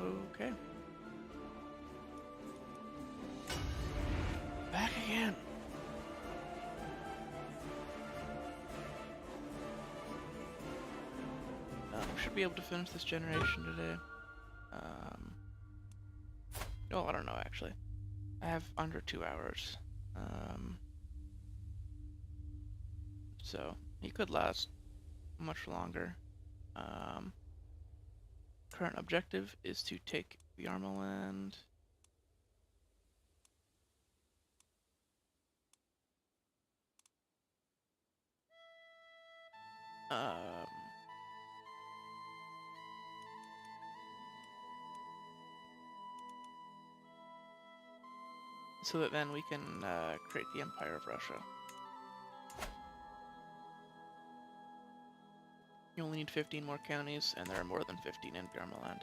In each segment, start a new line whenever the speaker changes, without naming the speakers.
Okay. Back again. Should be able to finish this generation today. Oh, I don't know actually. I have under 2 hours. So he could last much longer. Current objective is to take Yarmaland. So that then we can create the Empire of Russia. You only need 15 more counties, and there are more than 15 in Yarmaland.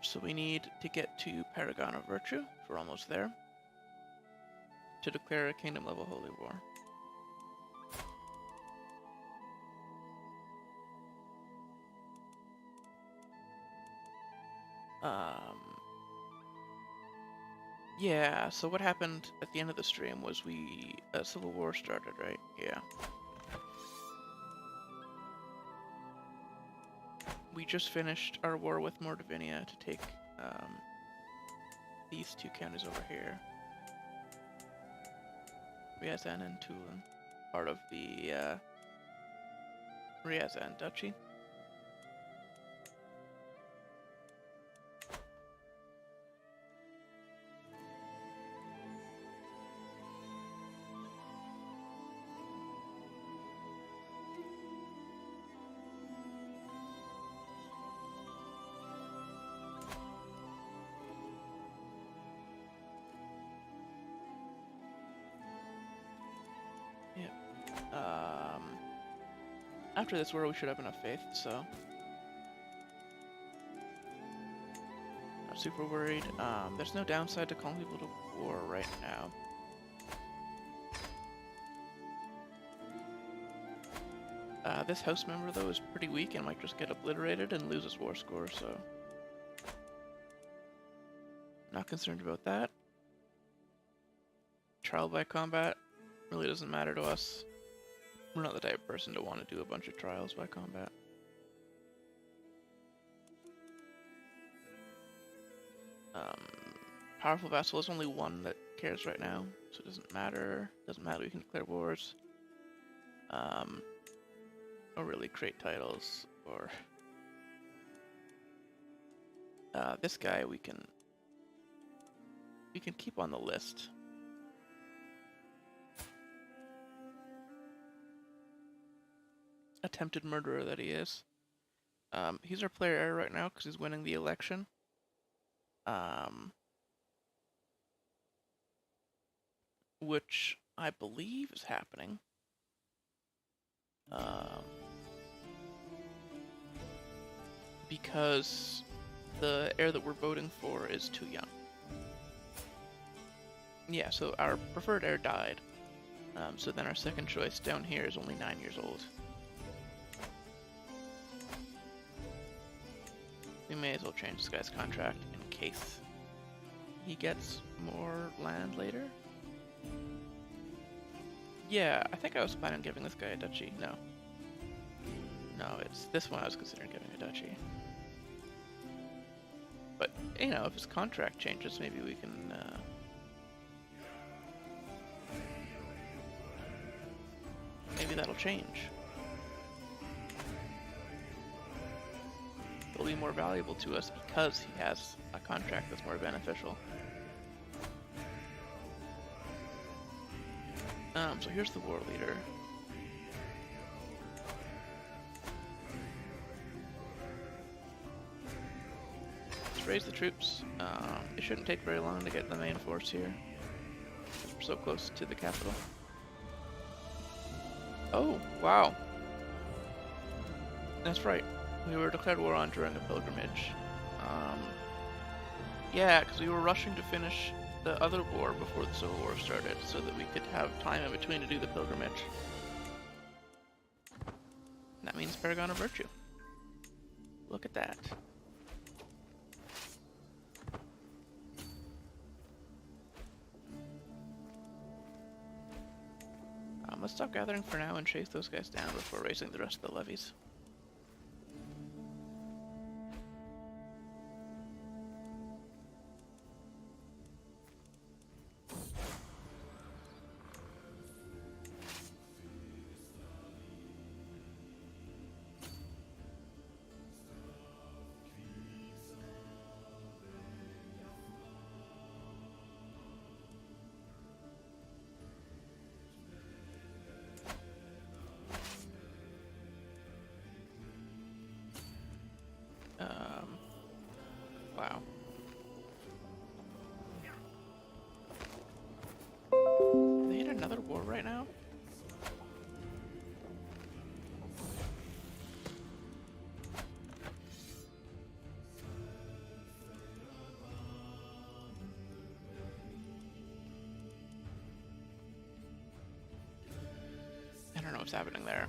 So we need to get to Paragon of Virtue, we're almost there, to declare a kingdom level holy war. Yeah, so what happened at the end of the stream was a civil war started, right? Yeah. We just finished our war with Mordavinia to take these 2 counties over here. Ryazan and Tulin, part of the Ryazan Duchy. After this war, we should have enough faith, so not super worried. There's no downside to calling people to war right now. This house member, though, is pretty weak and might just get obliterated and lose his war score, so not concerned about that. Trial by combat really doesn't matter to us. We're not the type of person to want to do a bunch of trials by combat. Powerful vassal is only one that cares right now, so it doesn't matter. Doesn't matter, we can declare wars. Or really create titles, or this guy we can keep on the list. Attempted murderer that he is. He's our player error right now because he's winning the election. Which I believe is happening. Because the heir that we're voting for is too young. Yeah, so our preferred heir died. So then our second choice down here is only 9 years old. We may as well change this guy's contract in case he gets more land later. Yeah, I think I was planning on giving this guy a duchy. No. No, it's this one I was considering giving a duchy. But, you know, if his contract changes, maybe we can, maybe that'll change. It'll be more valuable to us because he has a contract that's more beneficial. So here's the war leader. Let's raise the troops. It shouldn't take very long to get the main force here. We're so close to the capital. Oh, wow. That's right. We were declared war on during a pilgrimage. Yeah, because we were rushing to finish the other war before the Civil War started, so that we could have time in between to do the pilgrimage. And that means Paragon of Virtue. Look at that. Let's stop gathering for now and chase those guys down before raising the rest of the levies. Wow. Are they in another war right now? I don't know what's happening there.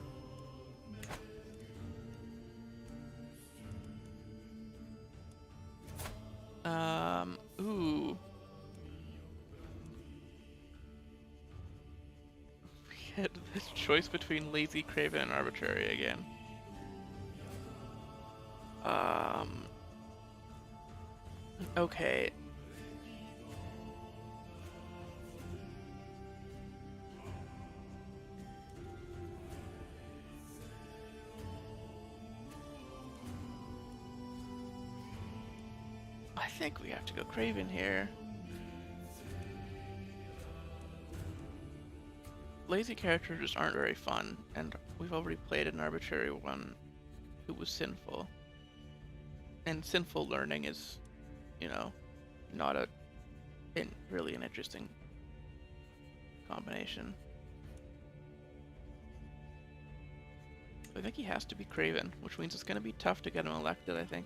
Ooh. We had this choice between lazy, craven, and arbitrary again. Okay. I think we have to go craven here. Lazy characters just aren't very fun, and we've already played an arbitrary one who was sinful. And sinful learning is, you know, not really an interesting combination. I think he has to be craven, which means it's going to be tough to get him elected, I think.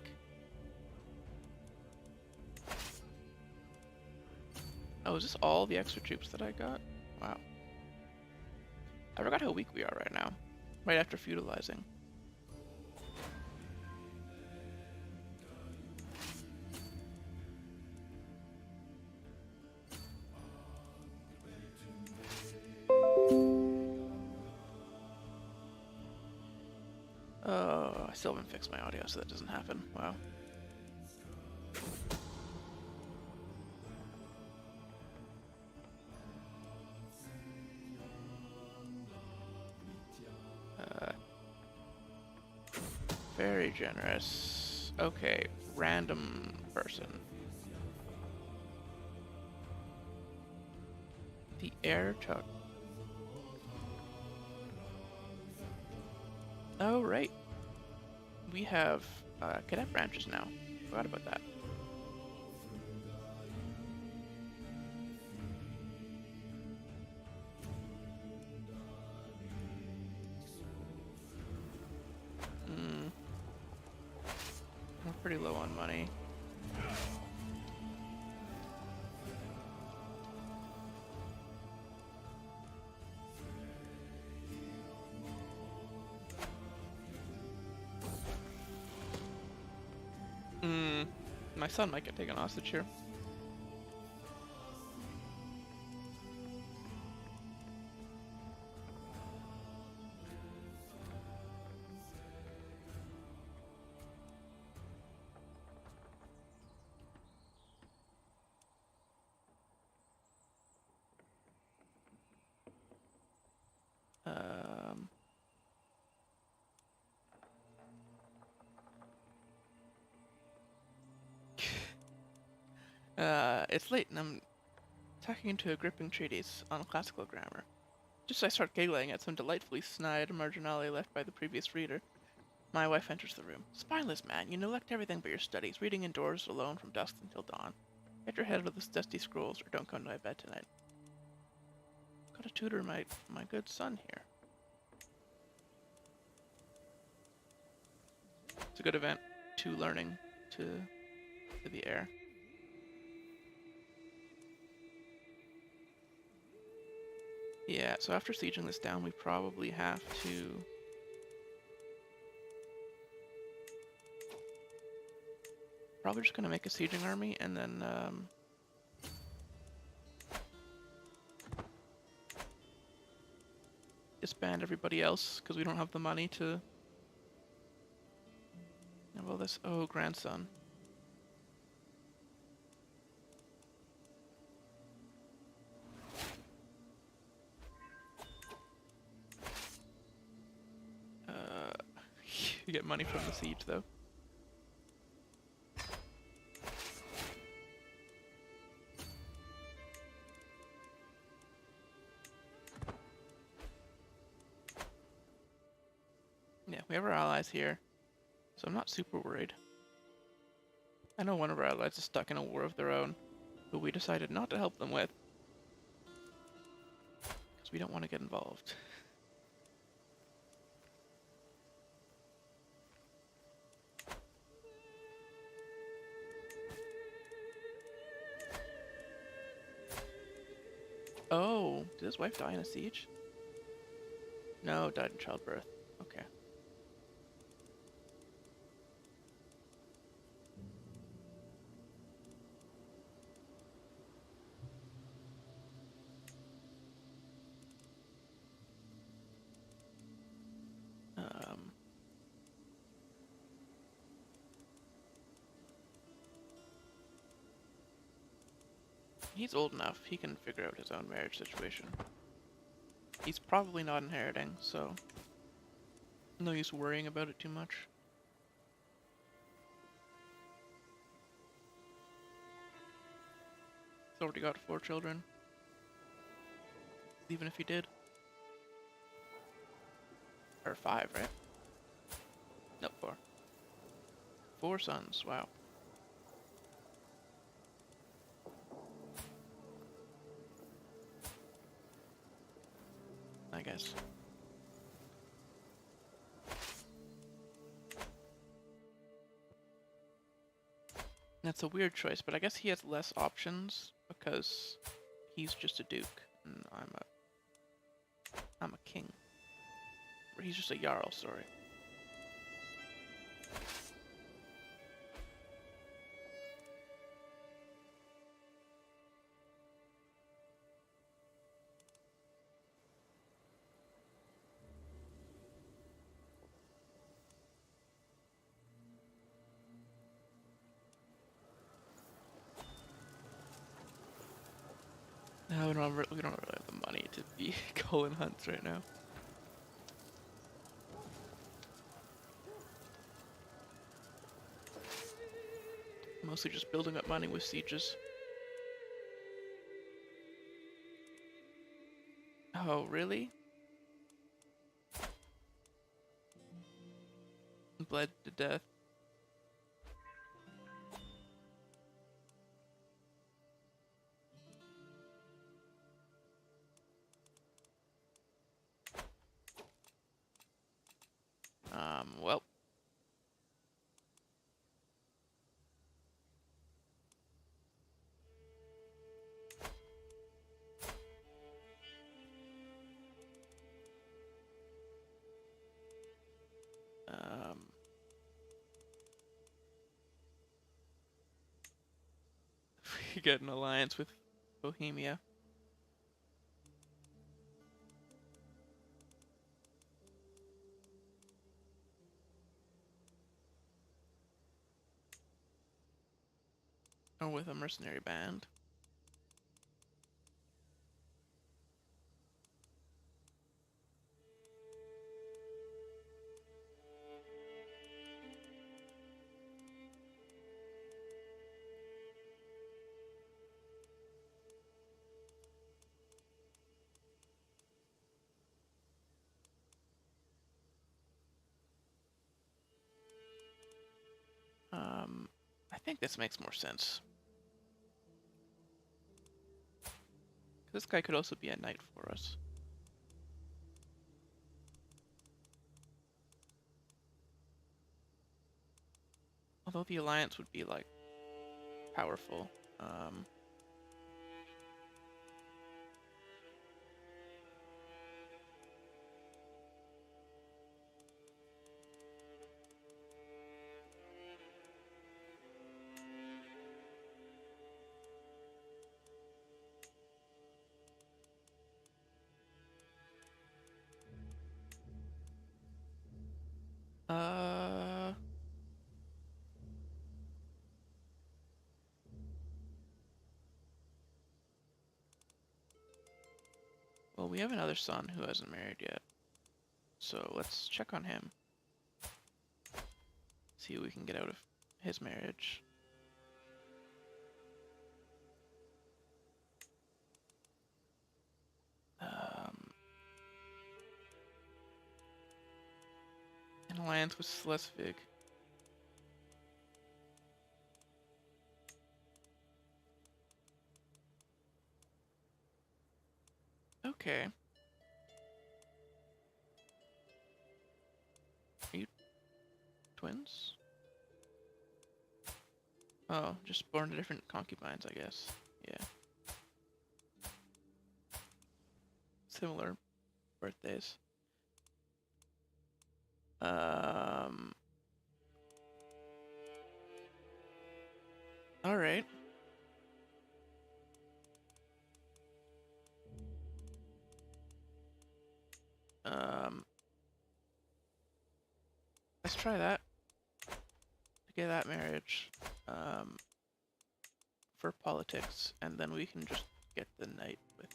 Oh, is this all the extra troops that I got? Wow. I forgot how weak we are right now, right after feudalizing. Oh, I still haven't fixed my audio, so that doesn't happen. Wow. Very generous. Okay, random person. The heir took. Oh, right. We have cadet branches now. Forgot about that. We're pretty low on money. My son might get taken hostage here. It's late and I'm tacking into a gripping treatise on classical grammar. Just as I start giggling at some delightfully snide marginalia left by the previous reader, my wife enters the room. Spineless man, you neglect everything but your studies, reading indoors alone from dusk until dawn. Get your head out of the dusty scrolls or don't come to my bed tonight. Gotta tutor my good son here. It's a good event to learning to the heir. Yeah, so after sieging this down, we probably have to... Probably just gonna make a sieging army and then, disband everybody else because we don't have the money to have all this. Oh, grandson. You get money from the siege, though. Yeah, we have our allies here, so I'm not super worried. I know one of our allies is stuck in a war of their own, who we decided not to help them with, because we don't want to get involved. Oh, did his wife die in a siege? No, died in childbirth. Okay. He's old enough. He can figure out his own marriage situation. He's probably not inheriting, so no use worrying about it too much. He's already got 4 children. Even if he did. Or 5, right? Nope, 4. 4 sons, wow. I guess. That's a weird choice, but I guess he has less options because he's just a duke and I'm a king. Or he's just a jarl, sorry. No, we don't really have the money to be going hunts right now. Mostly just building up money with sieges. Oh, really? Bled to death. Well. We get an alliance with Bohemia. Or with a mercenary band. I think this makes more sense. This guy could also be a knight for us. Although the alliance would be, like, powerful. Well, we have another son who hasn't married yet. So let's check on him. See what we can get out of his marriage. An alliance with Schleswig. Okay. Are you twins? Oh, just born to different concubines, I guess. Yeah. Similar birthdays. Alright. Let's try that. To get that marriage. For politics, and then we can just get the knight with,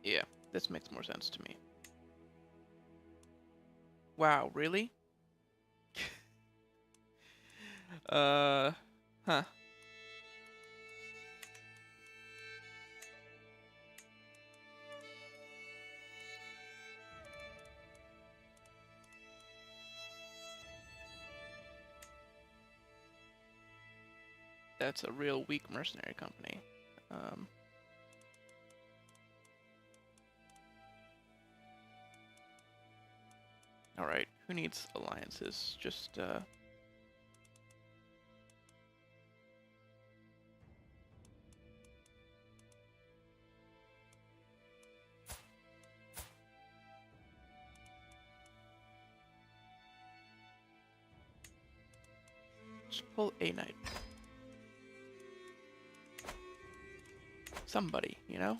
Yeah, this makes more sense to me. Wow, really? Huh. That's a real weak mercenary company. Alright, who needs alliances? Just, just pull a knight. Somebody, you know?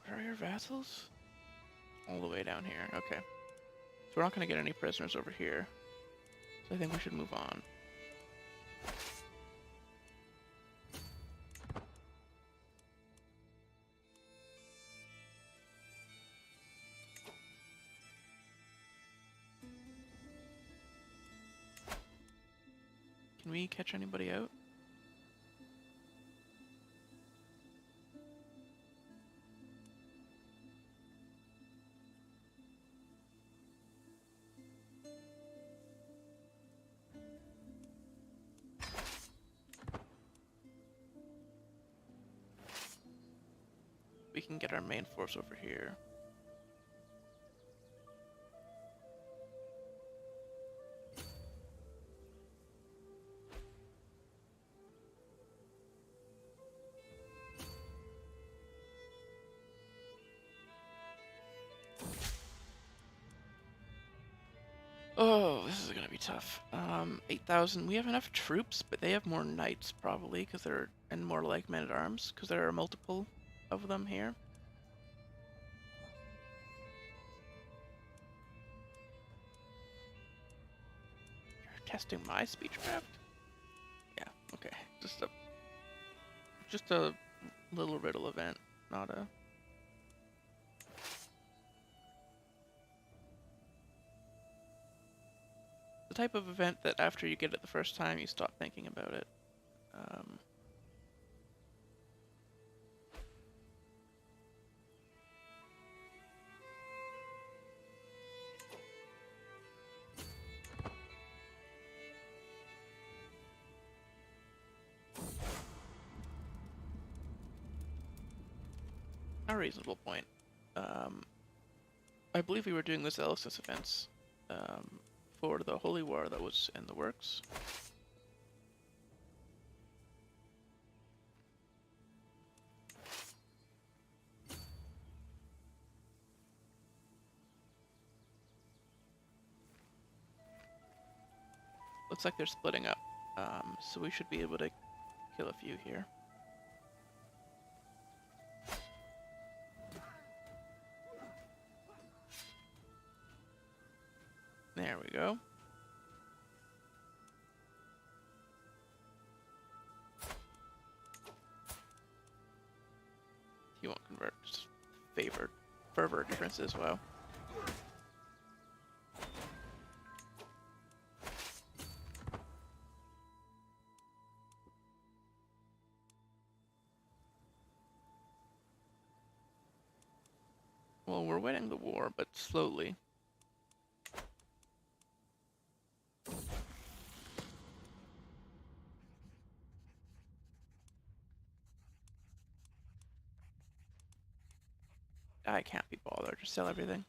Where are your vassals? All the way down here, okay. So we're not gonna get any prisoners over here. So I think we should move on. Can we catch anybody out? We can get our main force over here. Oh, this is gonna be tough. 8,000. We have enough troops, but they have more knights probably, because they're and more like men-at-arms, because there are multiple of them here. You're testing my speechcraft? Yeah. Okay. Just a little riddle event, not a. The type of event that after you get it the first time, you stop thinking about it. A reasonable point. I believe we were doing the Zealousness events for the Holy War that was in the works. Looks like they're splitting up, so we should be able to kill a few here. There we go. He won't convert, just fervor differences, wow. Well, we're winning the war, but slowly. I can't be bothered, just sell everything.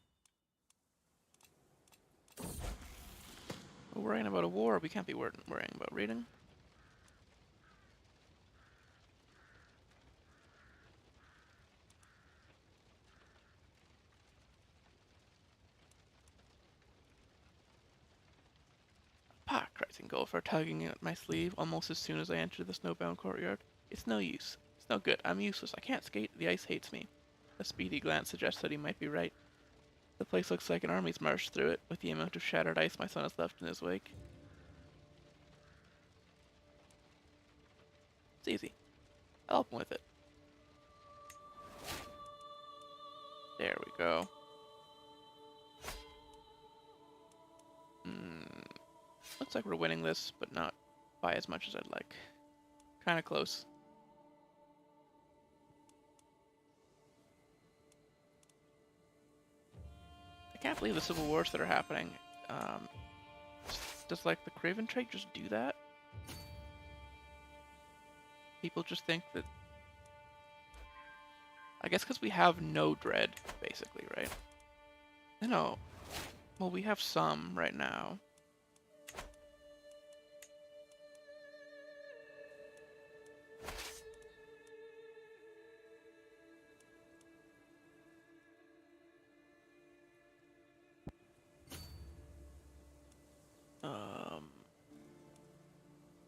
We're worrying about a war, we can't be worrying about reading. Cries and Gulf are tugging at my sleeve almost as soon as I enter the snowbound courtyard. It's no use. It's no good. I'm useless. I can't skate. The ice hates me. A speedy glance suggests that he might be right. The place looks like an army's marched through it, with the amount of shattered ice my son has left in his wake. It's easy. I'll help him with it. There we go. Looks like we're winning this, but not by as much as I'd like. Kinda close. I can't believe the civil wars that are happening. Does like the Craven trait just do that? People just think that... I guess because we have no dread, basically, right? No. Well, we have some right now.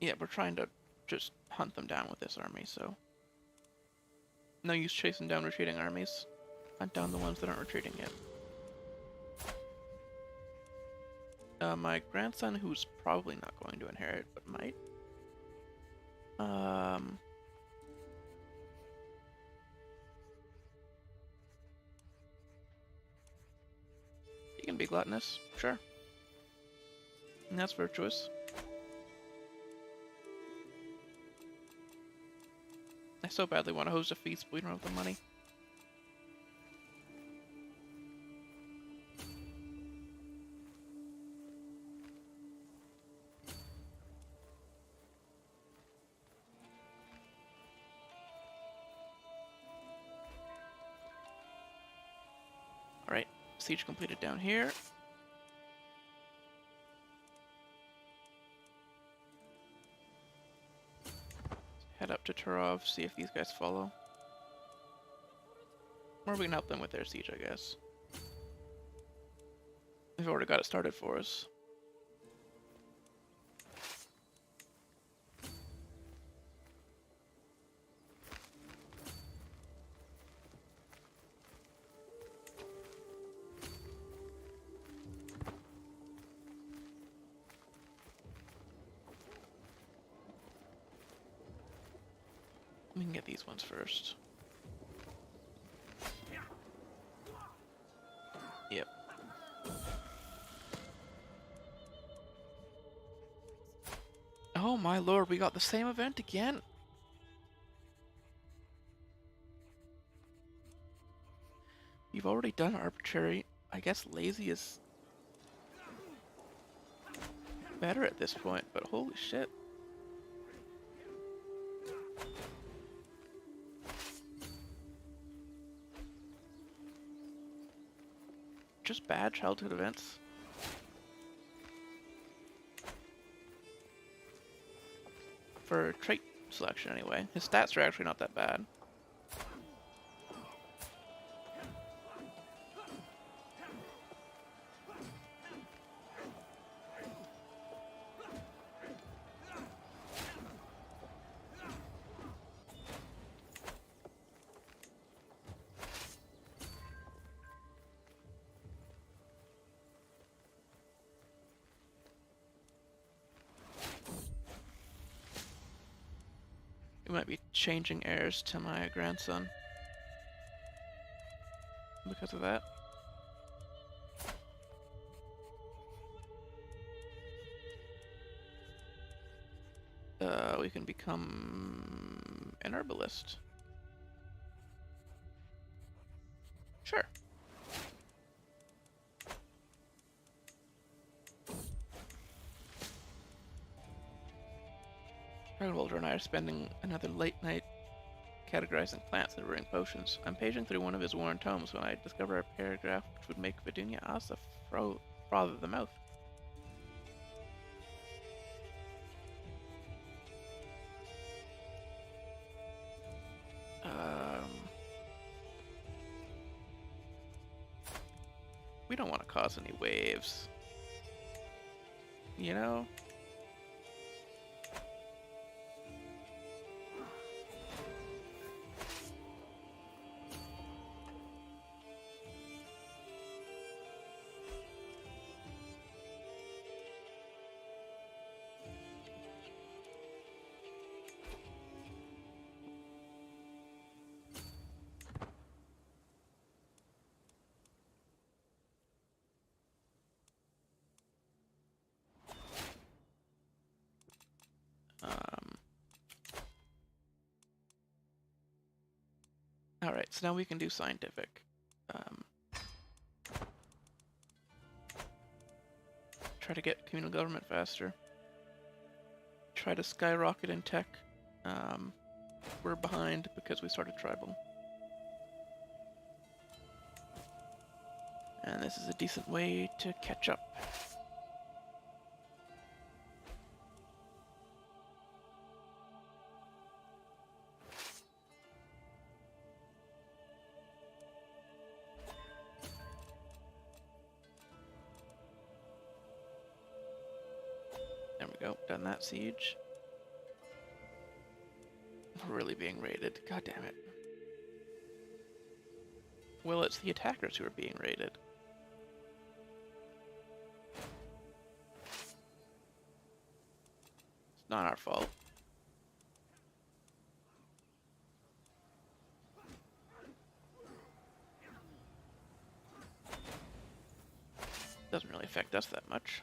Yeah, we're trying to just hunt them down with this army, so... No use chasing down retreating armies. Hunt down the ones that aren't retreating yet. My grandson, who's probably not going to inherit, but might. He can be gluttonous, sure. And that's virtuous. I so badly want to host a feast, but we don't have the money. Alright, siege completed down here. Head up to Turov, see if these guys follow. Or we can help them with their siege, I guess. They've already got it started for us. We can get these ones first. Yep. Oh my lord, we got the same event again? You've already done arbitrary. I guess lazy is better at this point, but holy shit. Just bad childhood events. for trait selection anyway. His stats are actually not that bad. We might be changing heirs to my grandson because of that. We can become an herbalist. Sure. Dragonwalder and I are spending another late night categorizing plants and brewing potions. I'm paging through one of his worn tomes when I discover a paragraph which would make Vidunia Asa froth at the mouth. We don't want to cause any waves. You know? Alright, so now we can do scientific. Try to get communal government faster. Try to skyrocket in tech. We're behind because we started tribal. And this is a decent way to catch up. There we go, done that siege. We're really being raided, god damn it. Well, it's the attackers who are being raided. It's not our fault. Doesn't really affect us that much.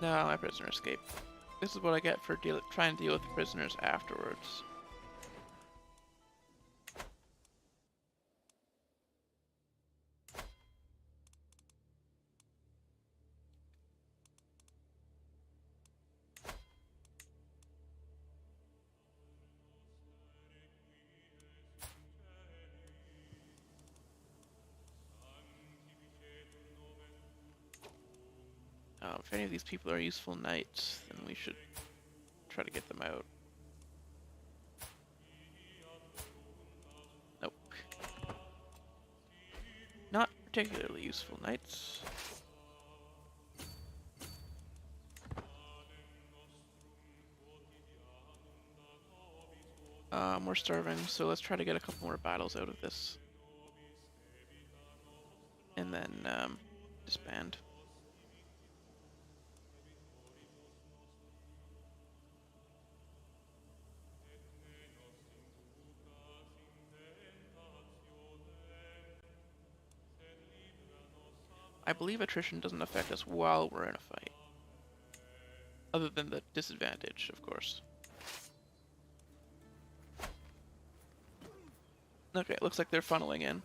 No, my prisoner escaped. This is what I get for trying to deal with the prisoners afterwards. If any of these people are useful knights, then we should try to get them out. Nope. Not particularly useful knights. We're starving, so let's try to get a couple more battles out of this. And then, disband. I believe attrition doesn't affect us while we're in a fight. Other than the disadvantage, of course. Okay, looks like they're funneling in.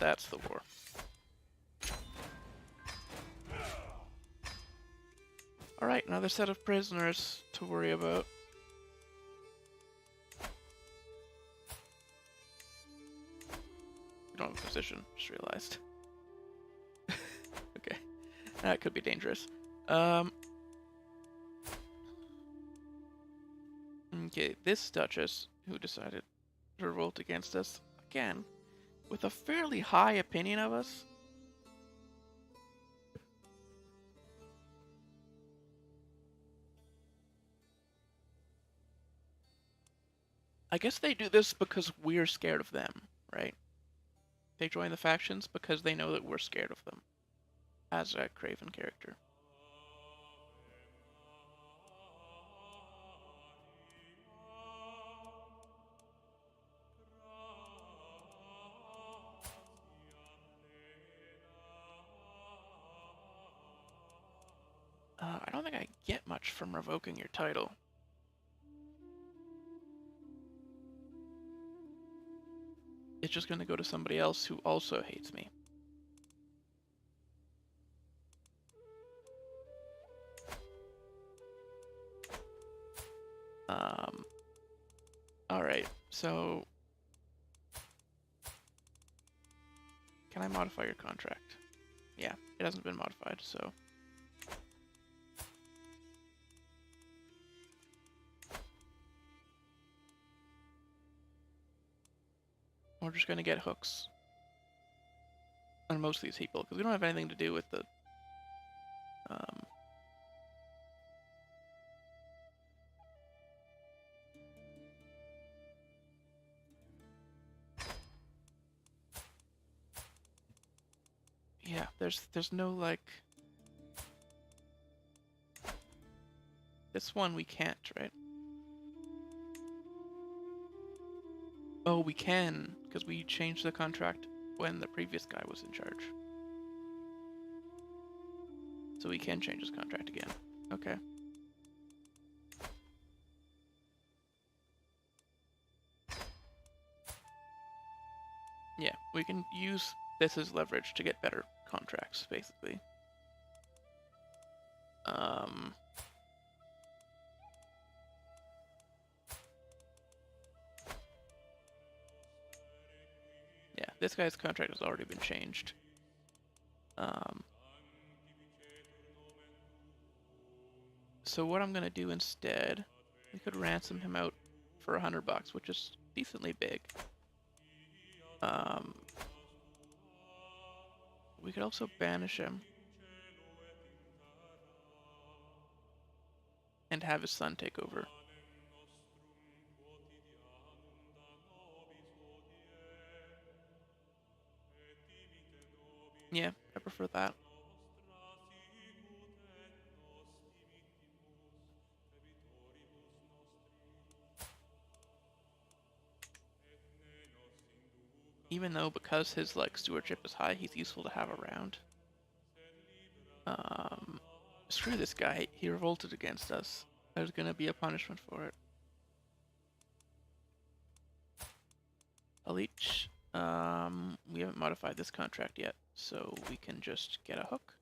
that's the war. Alright, another set of prisoners to worry about. We don't have a position, just realized. Okay, that could be dangerous. Okay, this Duchess, who decided to revolt against us, again, with a fairly high opinion of us. I guess they do this because we're scared of them, right? They join the factions because they know that we're scared of them as a Craven character. I don't think I get much from revoking your title. It's just going to go to somebody else who also hates me. Alright, so... Can I modify your contract? Yeah, it hasn't been modified, so... We're just going to get hooks on most of these people, because we don't have anything to do with the... Yeah, there's no, like... This one we can't, right? Oh, we can, because we changed the contract when the previous guy was in charge. So we can change his contract again. Okay. Yeah, we can use this as leverage to get better contracts, basically. Yeah, this guy's contract has already been changed. So what I'm gonna do instead, we could ransom him out for $100, which is decently big. We could also banish him and have his son take over. Yeah, I prefer that. Even though, because his like stewardship is high, he's useful to have around. Screw this guy. He revolted against us. There's gonna be a punishment for it. A leech. We haven't modified this contract yet, so we can just get a hook.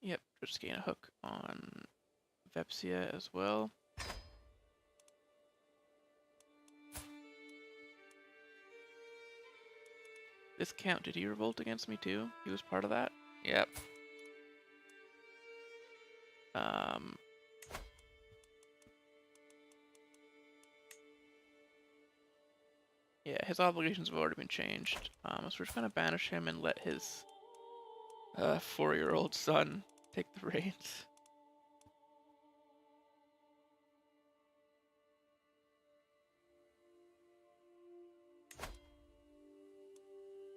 Yep, just gain a hook on Vepsia as well. This count, did he revolt against me too? He was part of that? Yep. Yeah, his obligations have already been changed. So we're just gonna banish him and let his 4-year-old son take the reins.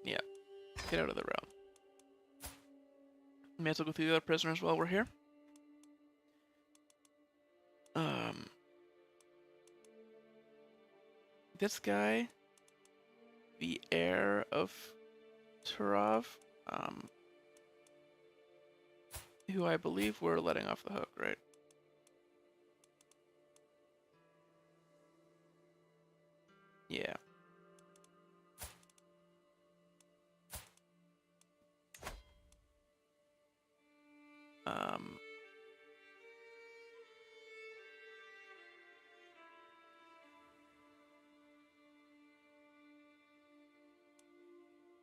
Yeah, get out of the realm. May as well go through the other prisoners while we're here. this guy, the heir of Turov, who I believe we're letting off the hook, right? Yeah.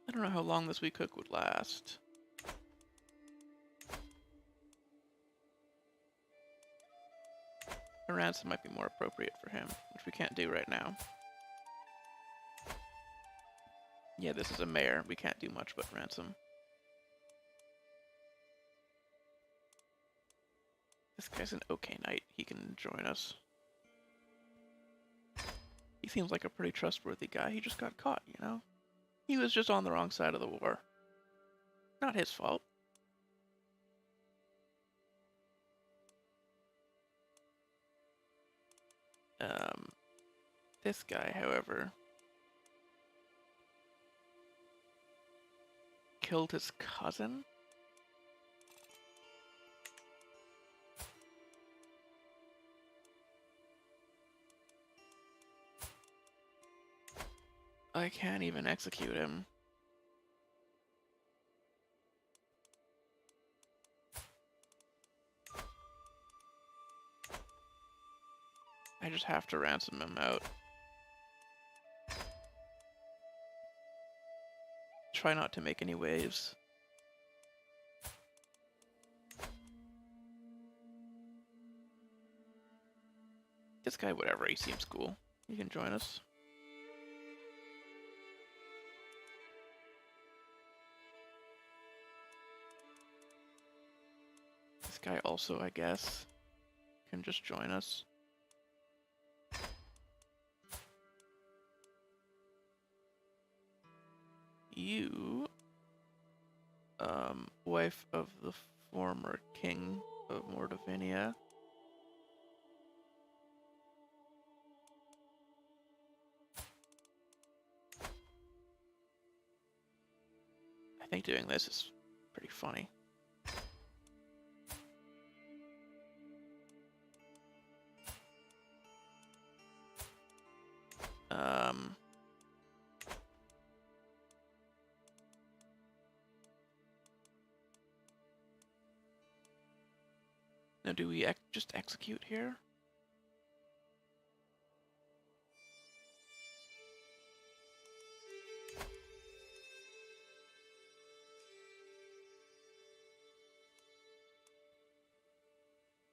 I don't know how long this week hook would last. A ransom might be more appropriate for him, which we can't do right now. Yeah, this is a mayor. We can't do much but ransom. This guy's an okay knight. He can join us. He seems like a pretty trustworthy guy. He just got caught, you know? He was just on the wrong side of the war. Not his fault. This guy, however, killed his cousin? I can't even execute him. I just have to ransom him out. Try not to make any waves. This guy, whatever, he seems cool. He can join us. This guy also, I guess, can just join us. You, wife of the former king of Mordovania. I think doing this is pretty funny. Now do we just execute here?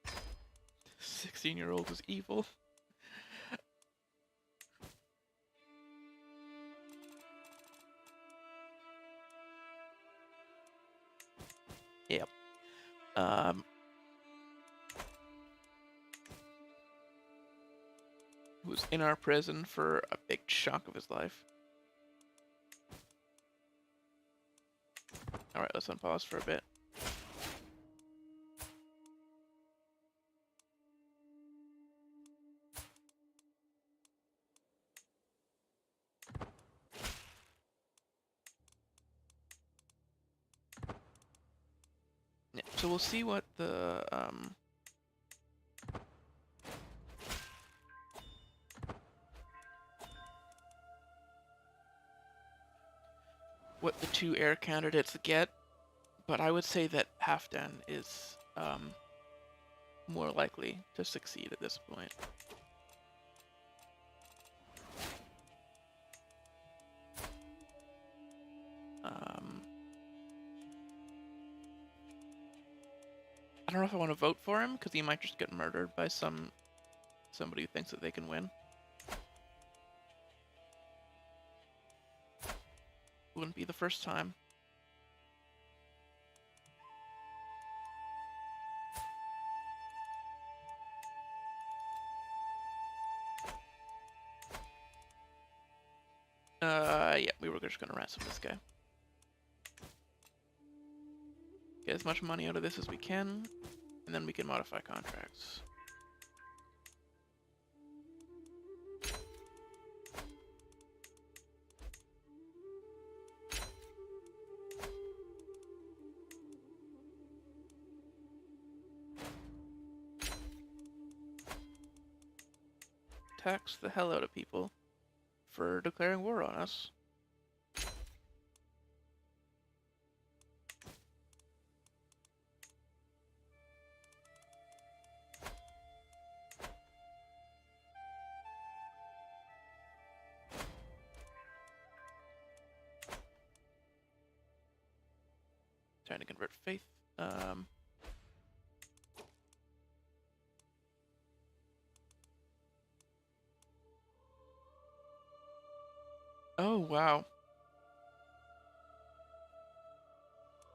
The 16-year-old is evil. Yep. Was in our prison for a big chunk of his life. Alright, let's unpause for a bit. Yeah, so we'll see what the two heir candidates get, but I would say that Halfdan is more likely to succeed at this point. I don't know if I want to vote for him, because he might just get murdered by somebody who thinks that they can win. Wouldn't be the first time. Yeah, we were just gonna ransom this guy. Get as much money out of this as we can, and then we can modify contracts. tax the hell out of people for declaring war on us. Trying to convert faith. Oh, wow.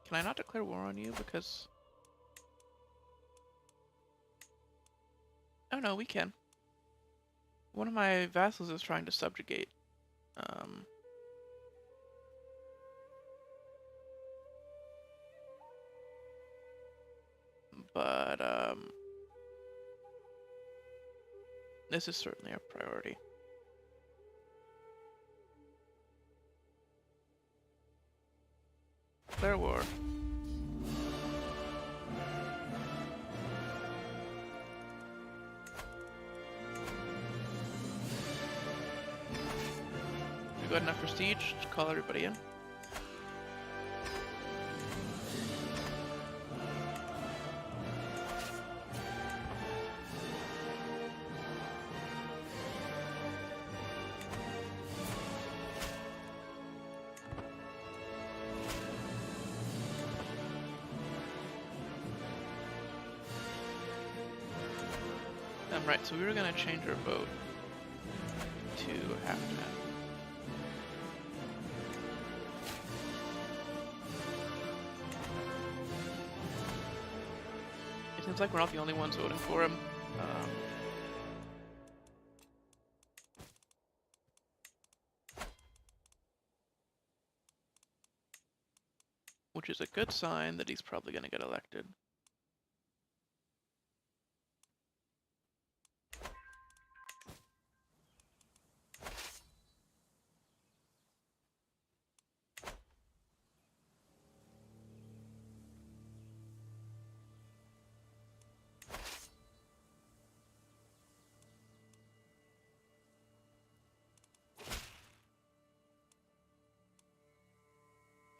Can I not declare war on you because... Oh no, we can. One of my vassals is trying to subjugate. But this is certainly a priority. Declare war. We got enough prestige to call everybody in. Right, so we were gonna change our vote to half-man. It seems like we're not the only ones voting for him. Which is a good sign that he's probably gonna get elected.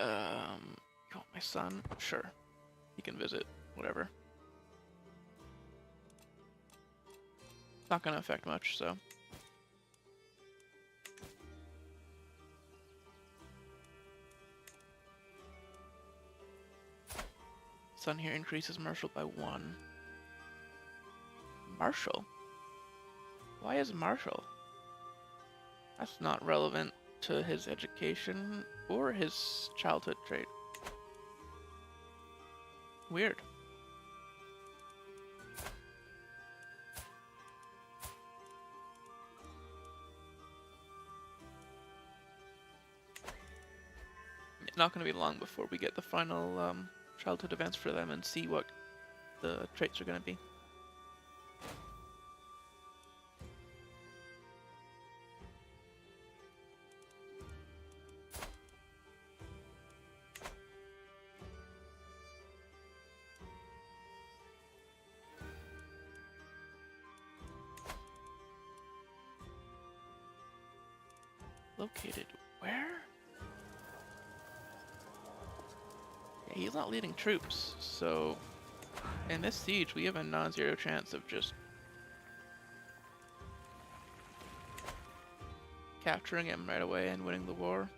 You want my son? Sure. He can visit, whatever. It's not gonna affect much, so. Son here increases Marshal by 1. Marshal? Why is Marshal? That's not relevant to his education or his childhood trait. Weird. Not going to be long before we get the final childhood events for them and see what the traits are going to be. Located where? Yeah, he's not leading troops, so in this siege we have a non-zero chance of just capturing him right away and winning the war.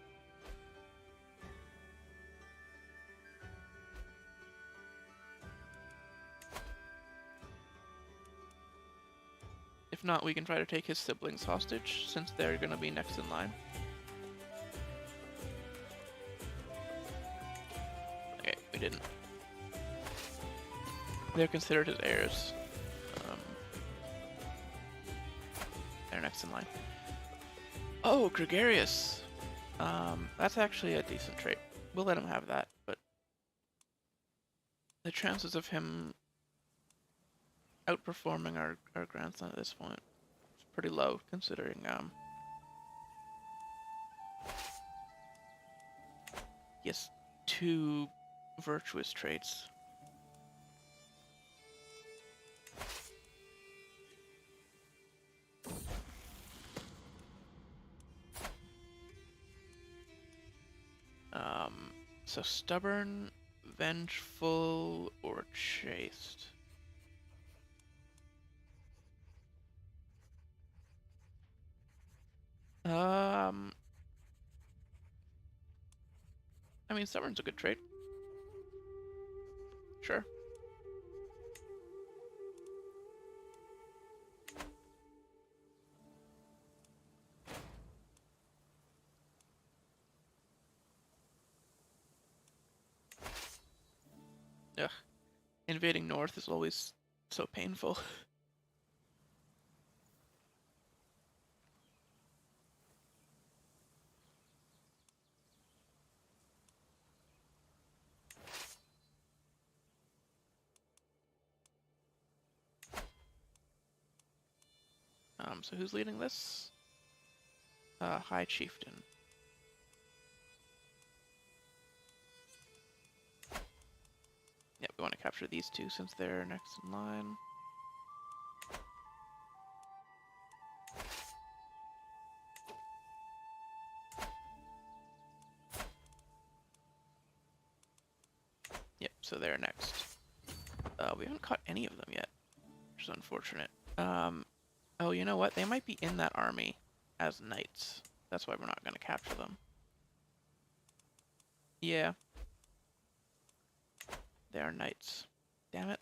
If not, we can try to take his siblings hostage, since they're going to be next in line. Okay, we didn't. They're considered his heirs. They're next in line. Oh, gregarious! That's actually a decent trait. We'll let him have that, but the chances of him outperforming our grandson at this point is pretty low, considering he has 2 virtuous traits. So stubborn, vengeful, or chaste. I mean, stubborn's a good trait. Sure. Ugh. Invading north is always so painful. So who's leading this? High Chieftain. Yep, we want to capture these two since they're next in line. Yep, so they're next. We haven't caught any of them yet, which is unfortunate. Oh, you know what? They might be in that army as knights. That's why we're not going to capture them. Yeah. They are knights. Damn it.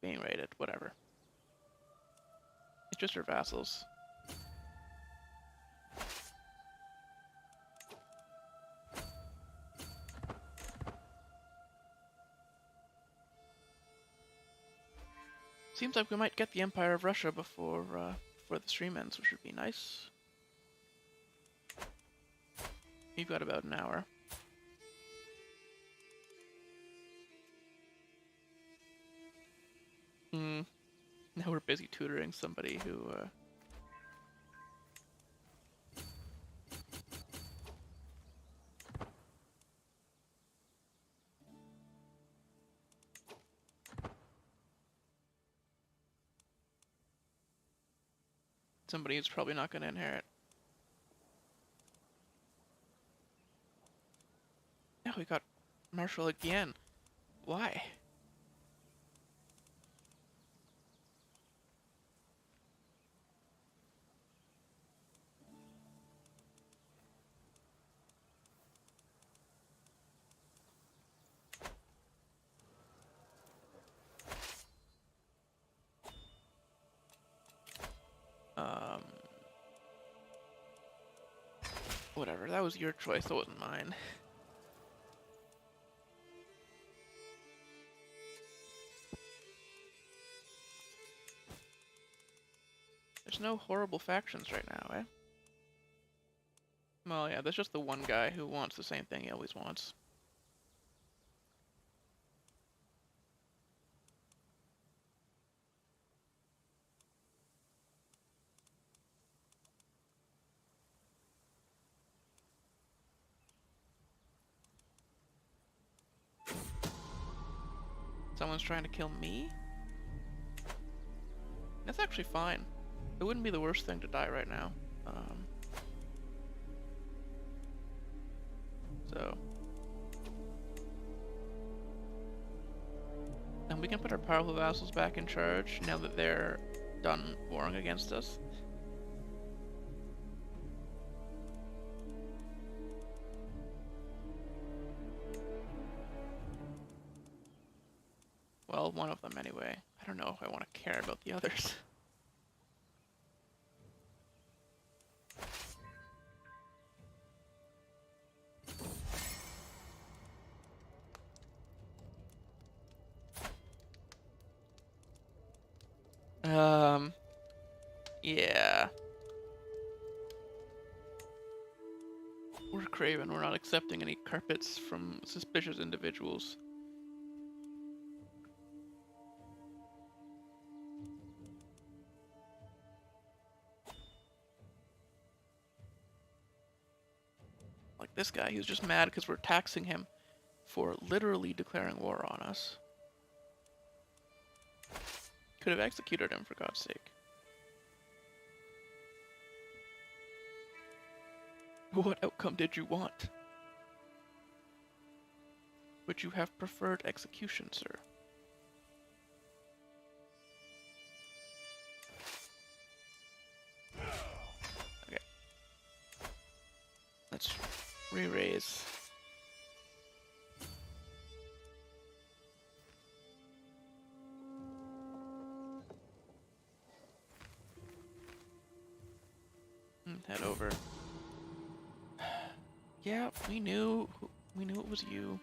Being raided, whatever. It's just her vassals. Seems like we might get the Empire of Russia before the stream ends, which would be nice. You've got about an hour. Now we're busy tutoring somebody who somebody who's probably not going to inherit. Now we got Marshall again. Why? Whatever, that was your choice, that wasn't mine. There's no horrible factions right now, eh? Well, yeah, there's just the one guy who wants the same thing he always wants. Someone's trying to kill me? That's actually fine. It wouldn't be the worst thing to die right now. So. And we can put our powerful vassals back in charge now that they're done warring against us. Well, one of them anyway. I don't know if I want to care about the others. Yeah. We're craven. We're not accepting any carpets from suspicious individuals. Like this guy, who's just mad because we're taxing him for literally declaring war on us. Could have executed him, for God's sake. What outcome did you want? Would you have preferred execution, sir? Okay. Let's re-raise. And head over. Yeah, we knew it was you.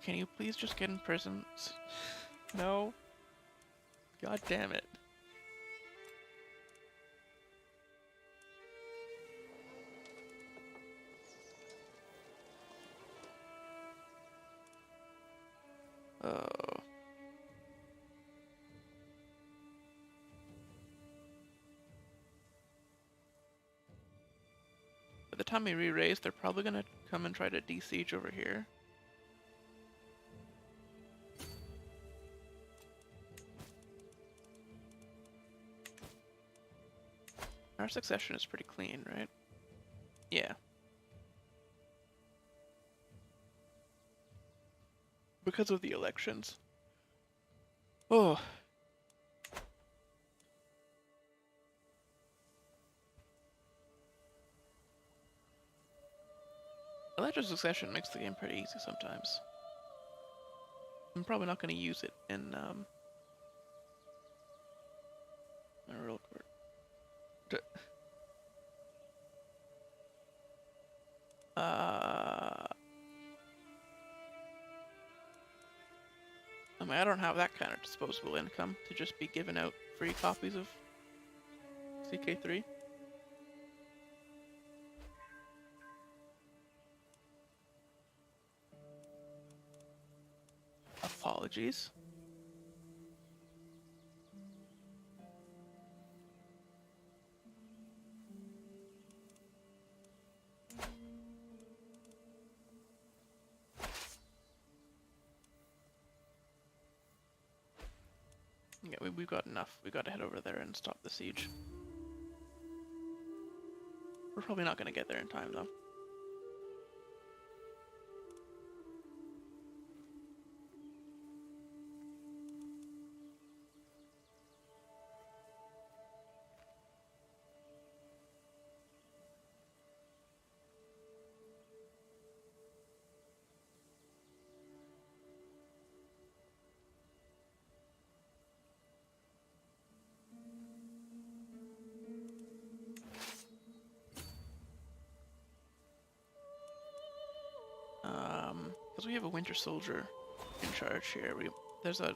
Can you please just get in prison? No. God damn it. Oh. By the time we re-raise, they're probably gonna come and try to de-siege over here. Our succession is pretty clean, right? Yeah. Because of the elections. Oh. Electoral succession makes the game pretty easy sometimes. I'm probably not going to use it in my royal court. I mean, I don't have that kind of disposable income to just be giving out free copies of CK3. Apologies. Yeah, we've got enough. We got to head over there and stop the siege. We're probably not going to get there in time, though. Because we have a winter soldier in charge here, there's a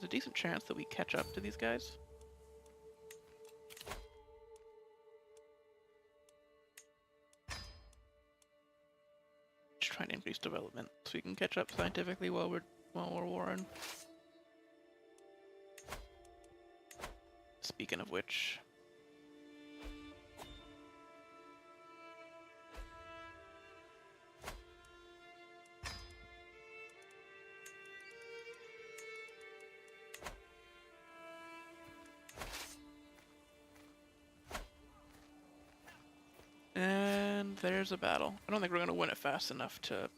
decent chance that we catch up to these guys. Just trying to increase development so we can catch up scientifically while we're warring. Speaking of which, and there's a battle. I don't think we're going to win it fast enough to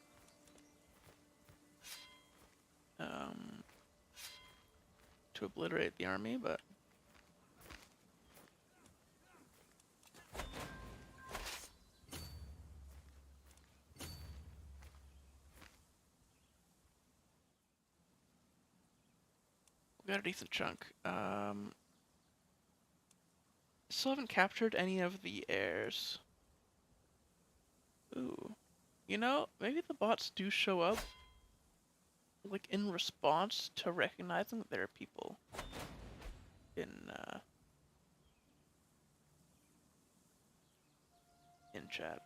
obliterate the army, but we got a decent chunk. Still haven't captured any of the heirs. Ooh. You know, maybe the bots do show up, like, in response to recognizing that there are people in chat.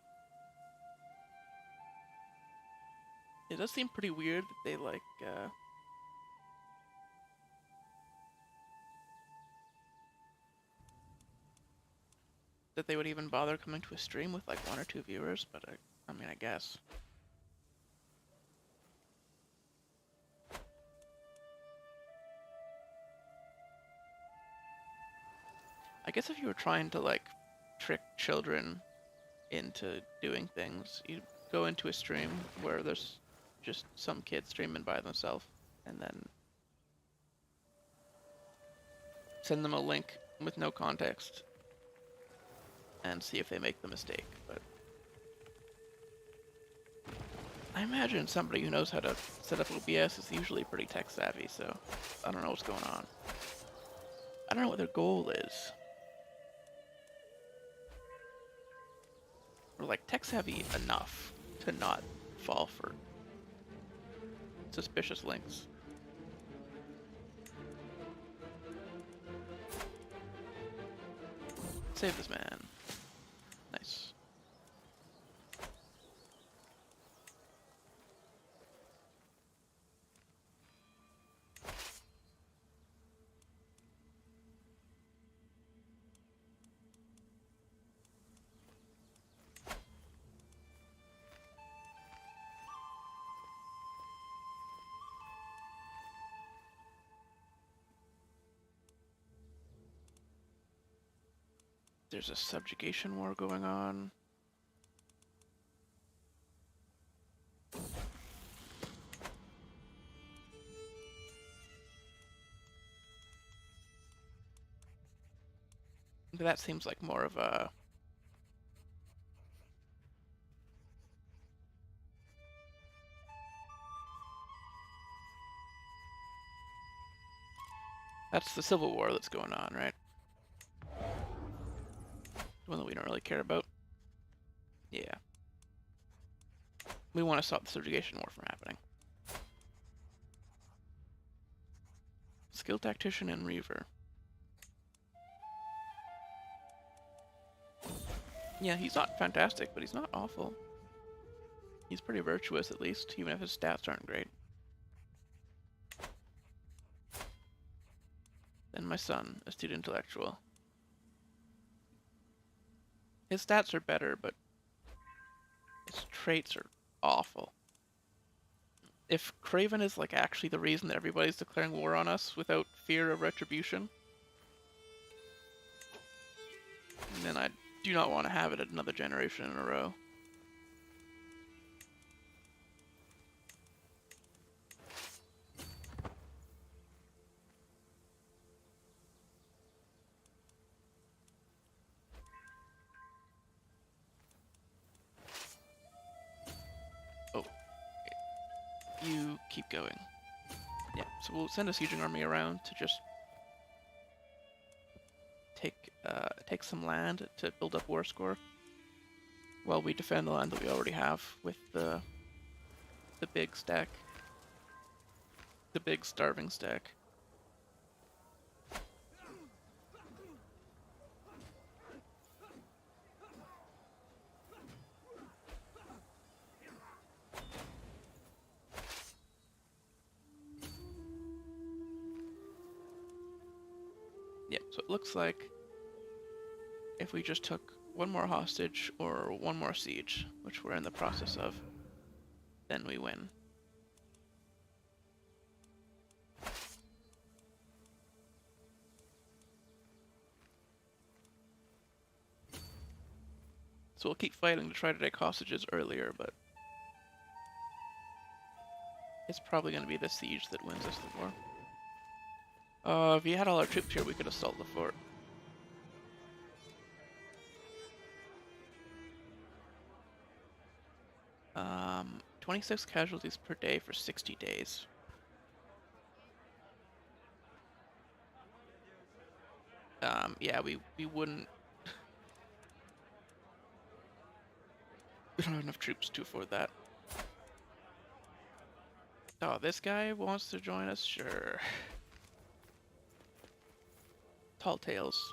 It does seem pretty weird that they, like, that they would even bother coming to a stream with, like, 1 or 2 viewers, but I mean, I guess. I guess if you were trying to, like, trick children into doing things. You go into a stream where there's just some kid streaming by themselves, and then send them a link with no context and see if they make the mistake. But I imagine somebody who knows how to set up OBS is usually pretty tech savvy, so I don't know what's going on. I don't know what their goal is. Or like tech savvy enough to not fall for suspicious links. Save this man. Nice. There's a subjugation war going on. That seems like more of a... That's the Civil War that's going on, right? The one that we don't really care about. Yeah. We want to stop the subjugation war from happening. Skilled Tactician and Reaver. Yeah, he's not fantastic, but he's not awful. He's pretty virtuous, at least, even if his stats aren't great. Then my son, Astute Intellectual. His stats are better, but his traits are awful. If Craven is like actually the reason that everybody's declaring war on us without fear of retribution, then I do not want to have it another generation in a row. Oh, you keep going. Yeah, so we'll send a sieging army around to just take some land to build up war score, while we defend the land that we already have with the big stack, the big starving stack. Yeah, so it looks like if we just took one more hostage or one more siege, which we're in the process of, then we win. So we'll keep fighting to try to take hostages earlier, but it's probably going to be the siege that wins us the war. If you had all our troops here, we could assault the fort. 26 casualties per day for 60 days. Yeah, we wouldn't... We don't have enough troops to afford that. Oh, this guy wants to join us? Sure. Tall tales.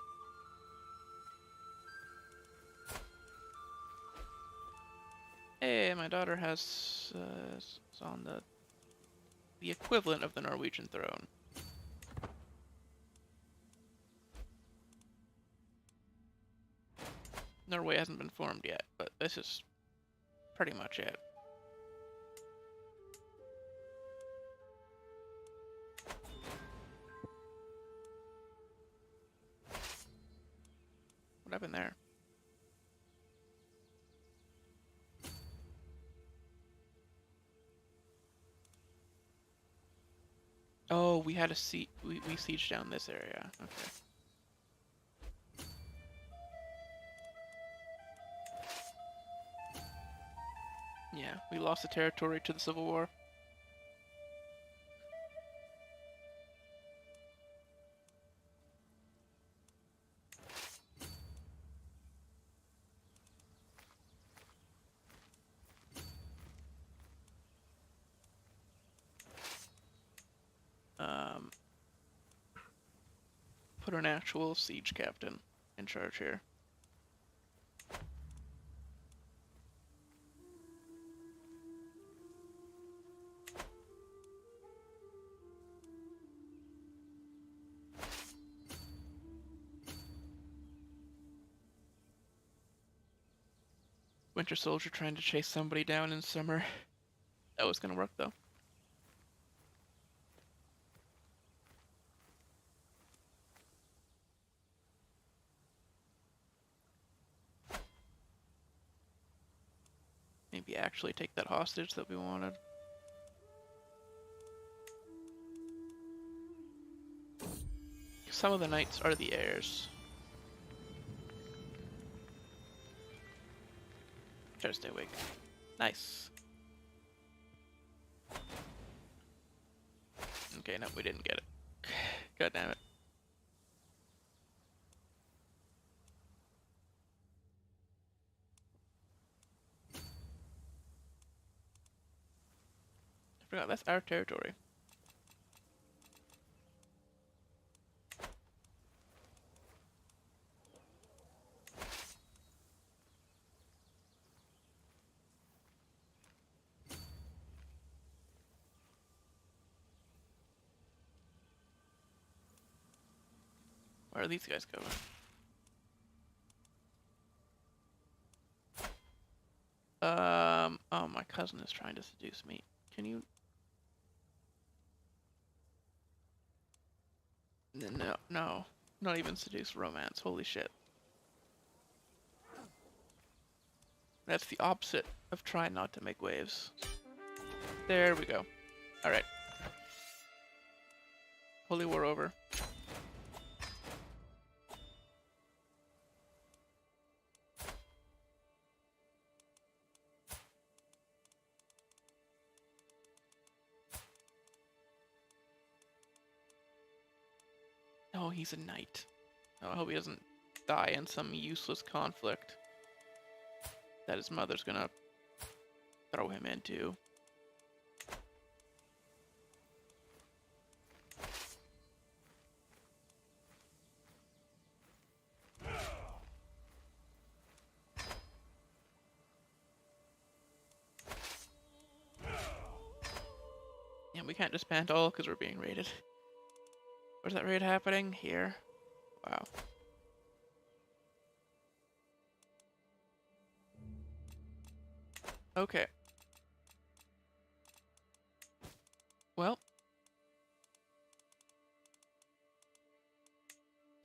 Hey, my daughter has is on the equivalent of the Norwegian throne. Norway hasn't been formed yet, but this is pretty much it. What happened there? Oh, we had a we sieged down this area. Okay. Yeah, we lost the territory to the Civil War. Um, put an actual siege captain in charge here. Winter Soldier trying to chase somebody down in summer. That was gonna work though. Maybe actually take that hostage that we wanted. Some of the knights are the heirs. Try to stay awake. Nice. Okay, no, we didn't get it. God damn it. I forgot, that's our territory. Where are these guys going? Oh, my cousin is trying to seduce me. Can you? No, no. Not even seduce, romance. Holy shit. That's the opposite of trying not to make waves. There we go. Alright. Holy War over. Oh, he's a knight. Oh, I hope he doesn't die in some useless conflict that his mother's gonna throw him into. Yeah, we can't disband all because we're being raided. Where's that raid happening? Here. Wow. Okay. Well.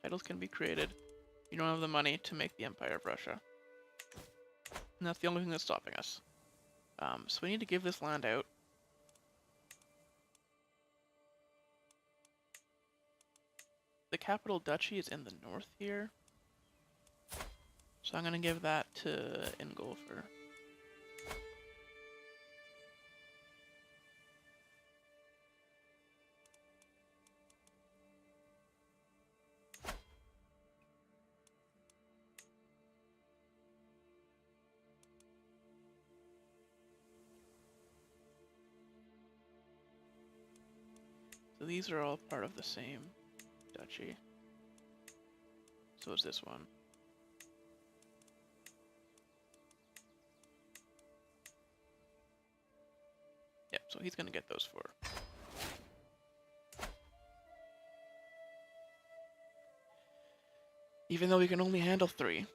Titles can be created. You don't have the money to make the Empire of Russia. And that's the only thing that's stopping us. So we need to give this land out. The capital duchy is in the north here. So I'm gonna give that to Ingolfer. So these are all part of the same duchy. So is this one. Yep, so he's gonna get those 4. Even though we can only handle 3.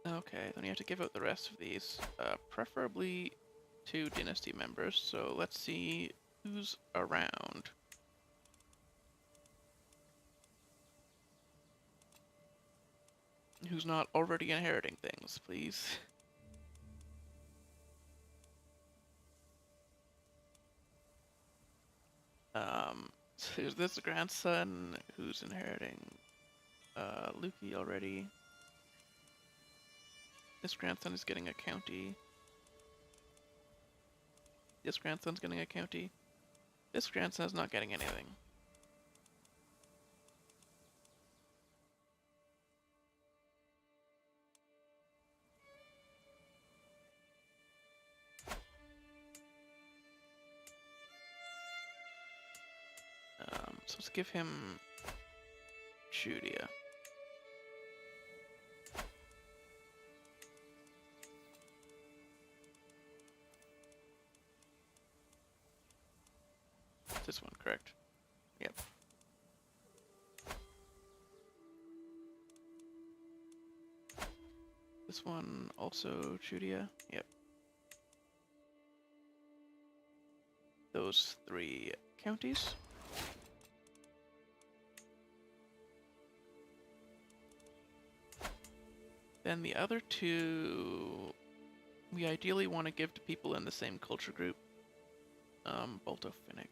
Okay, then you have to give out the rest of these, preferably to dynasty members. So let's see who's around. who's not already inheriting things, please. So is this grandson who's inheriting Lukey already? This grandson is getting a county. This grandson's getting a county. This grandson's not getting anything. So let's give him Judia. This one, correct? Yep. This one also Judia? Yep. Those 3 counties. Then the other 2, we ideally want to give to people in the same culture group. Balto-Finnic.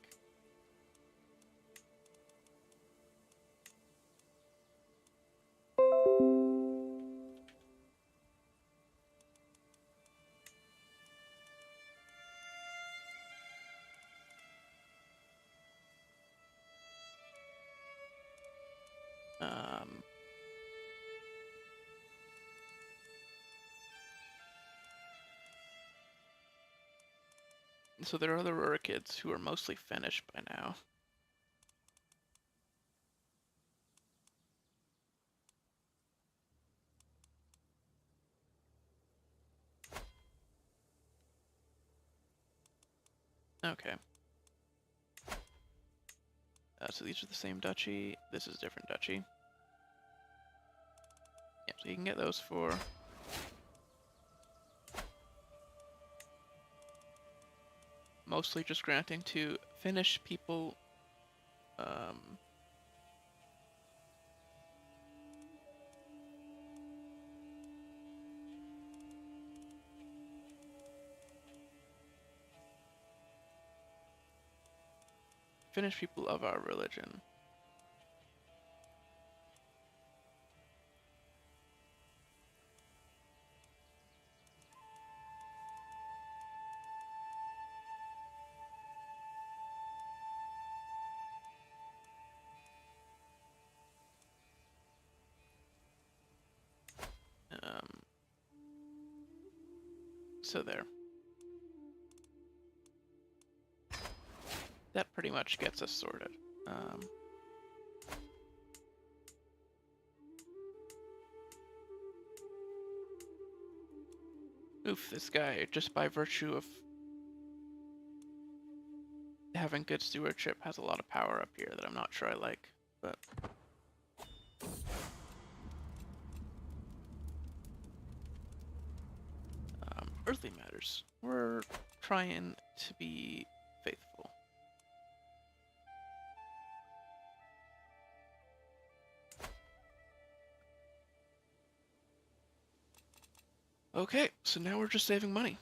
So there are other Rura kids who are mostly Finnish by now. Okay. So these are the same duchy. This is a different duchy. Yeah, so you can get those for mostly just granting to Finnish people. Finnish people of our religion. So there. That pretty much gets us sorted. Oof, this guy, just by virtue of having good stewardship, has a lot of power up here that I'm not sure I like, but... earthly matters. We're trying to be faithful. Okay, so now we're just saving money.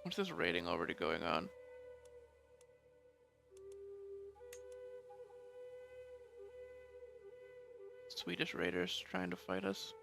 What's this raiding already going on? Swedish raiders trying to fight us.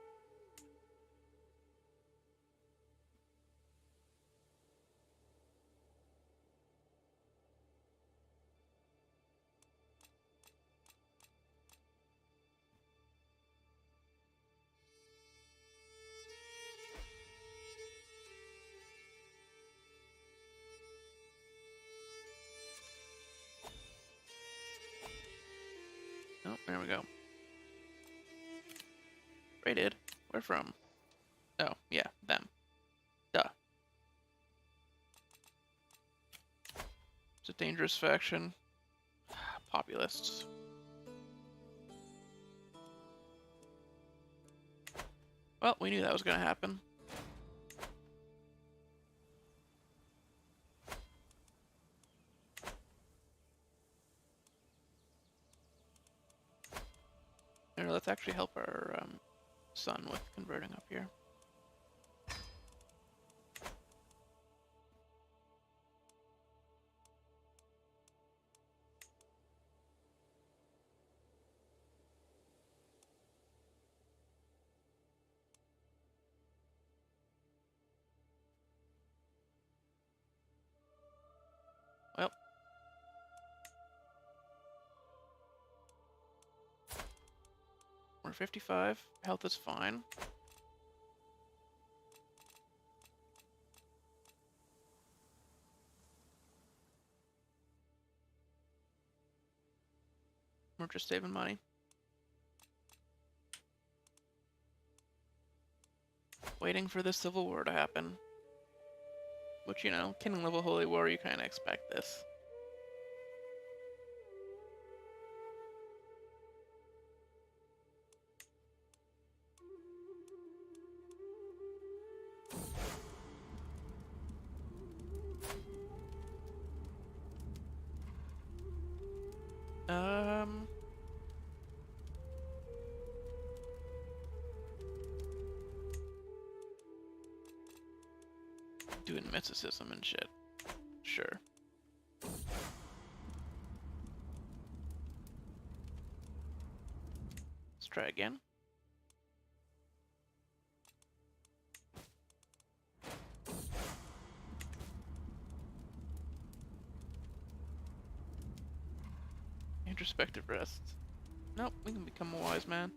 Oh, there we go. Raided? Where from? Oh, yeah, them. Dangerous faction. Populists. Well, we knew that was going to happen. Here, let's actually help our son with converting up here. Well, we're 55. Health is fine. We're just saving money. Waiting for the Civil War to happen. Which, you know, Kingdom Level Holy War, you kind of expect this. Doing mysticism and shit. Sure. Let's try again. Introspective rest. Nope, we can become a wise man.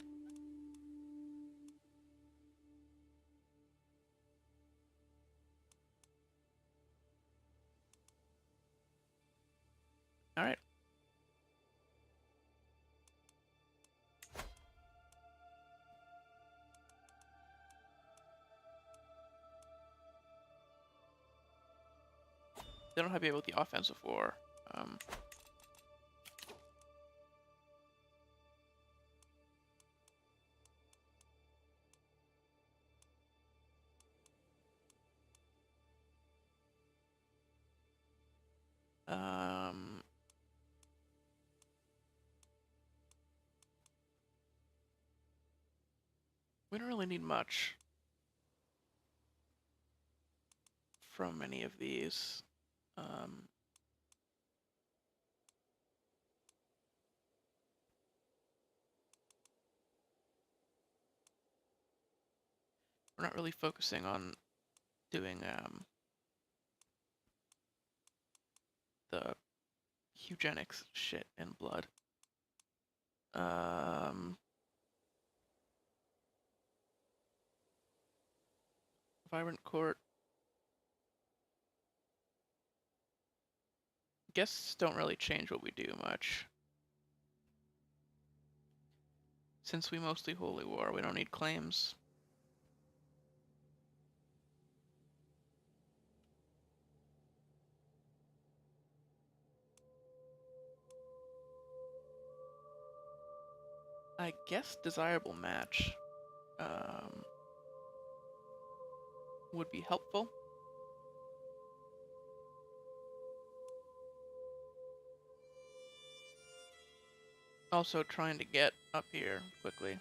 Alright. They don't have to be able with the offensive war. We don't really need much from any of these. We're not really focusing on doing the eugenics shit in blood. Vibrant court. Guests don't really change what we do much. Since we mostly holy war, we don't need claims. I guess desirable match would be helpful. Also trying to get up here quickly,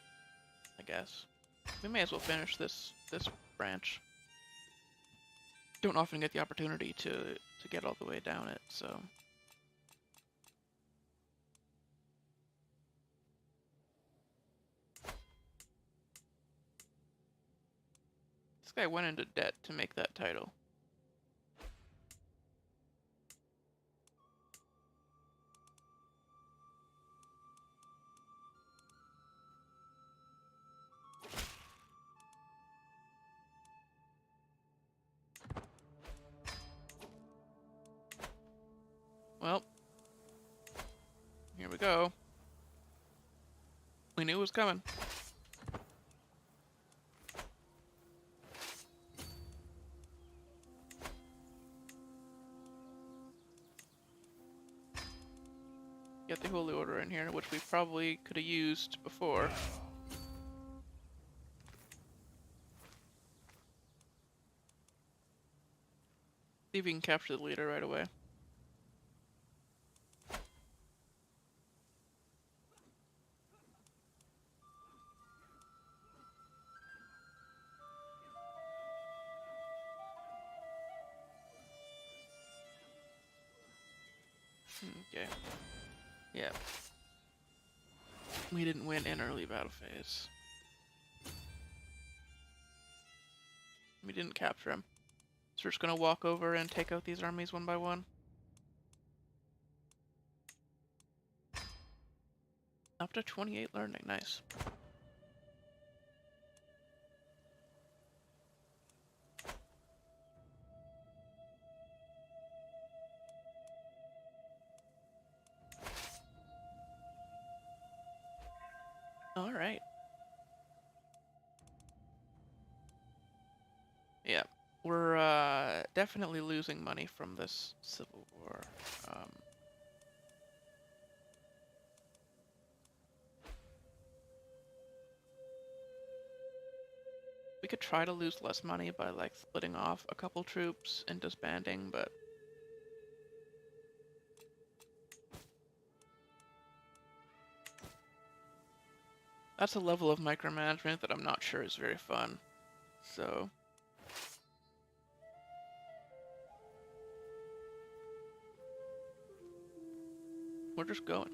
I guess. We may as well finish this branch. Don't often get the opportunity to get all the way down it, so. This guy went into debt to make that title. Well, here we go. We knew it was coming. Get the Holy Order in here, which we probably could have used before. See if we can capture the leader right away. Okay. Yeah. We didn't win in early battle phase. We didn't capture him. So we're just gonna walk over and take out these armies one by one. Up to 28 learning, nice. Alright. Yeah. We're definitely losing money from this civil war. We could try to lose less money by like splitting off a couple troops and disbanding, but that's a level of micromanagement that I'm not sure is very fun. So we're just going.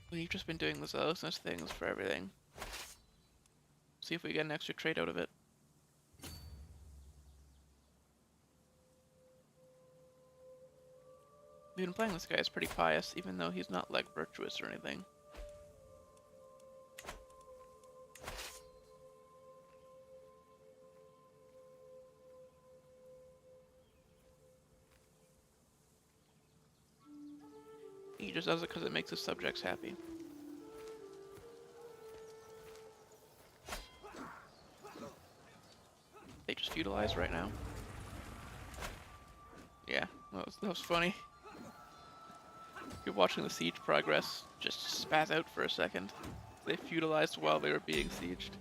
We've just been doing the zealousness things for everything. See if we get an extra trait out of it. We've been playing this guy as pretty pious, even though he's not like virtuous or anything. He just does it because it makes his subjects happy. They just feudalize right now. Yeah, that was funny. You're watching the siege progress just spaz out for a second. They feudalized while they were being sieged.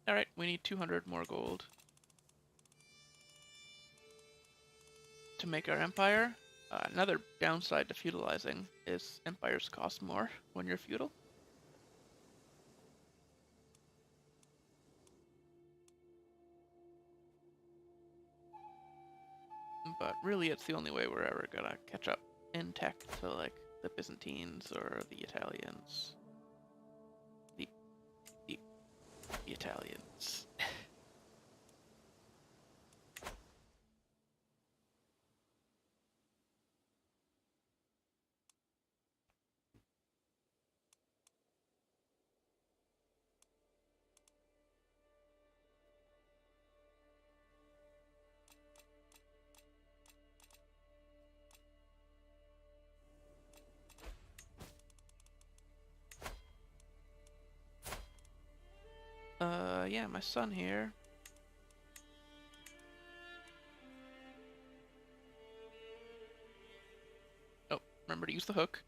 Alright, we need 200 more gold to make our empire. Another downside to feudalizing is empires cost more when you're feudal. But really it's the only way we're ever gonna catch up in tech to like the Byzantines or the Italians. The Italians. Yeah, my son here. Oh, remember to use the hook.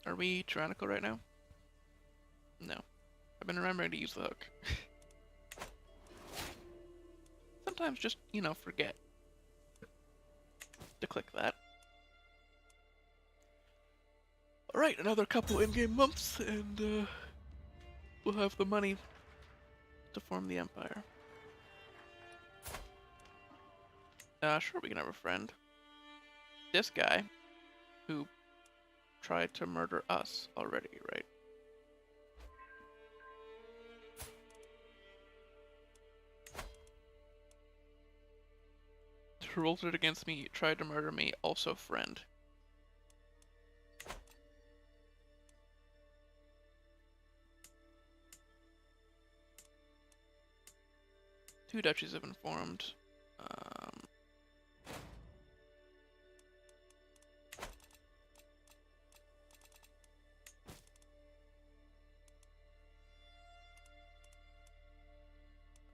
Are we tyrannical right now? No. I've been remembering to use the hook. Sometimes just, you know, forget to click that. Alright, another couple in-game months, and we'll have the money to form the empire. Sure, we can have a friend. This guy, who tried to murder us already, right? Who rolled it against me, tried to murder me, also friend. 2 duchies have been formed. Um,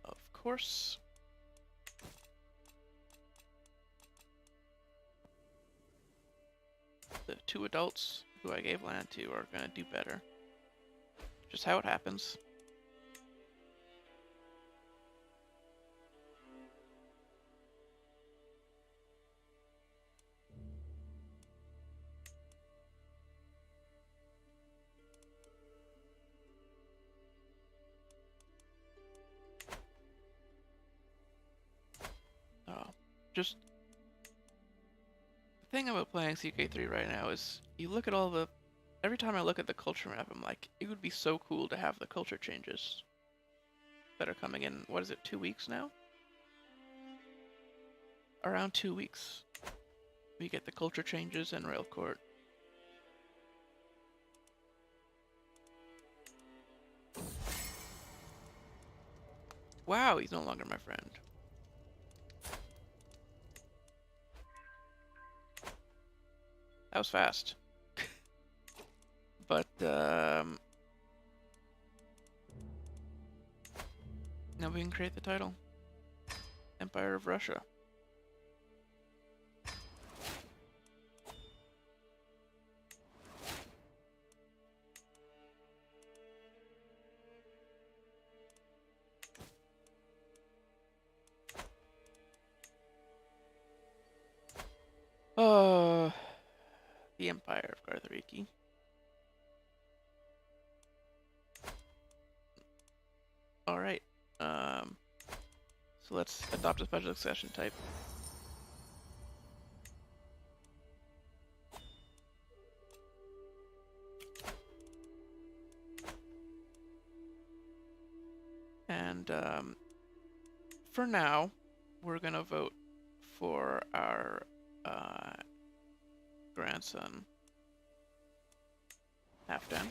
of course. The 2 adults who I gave land to are going to do better. Just how it happens. Just the thing about playing CK3 right now is you look at all the. Every time I look at the culture map, I'm like, it would be so cool to have the culture changes that are coming in. What is it, 2 weeks now? Around 2 weeks. We get the culture changes and Rail Court. Wow, he's no longer my friend. That was fast. But, now we can create the title. Empire of Russia. Oh, the Empire of Garthariki. Alright, so let's adopt a special succession type. And, for now, we're gonna vote for our, grandson, Halfdan.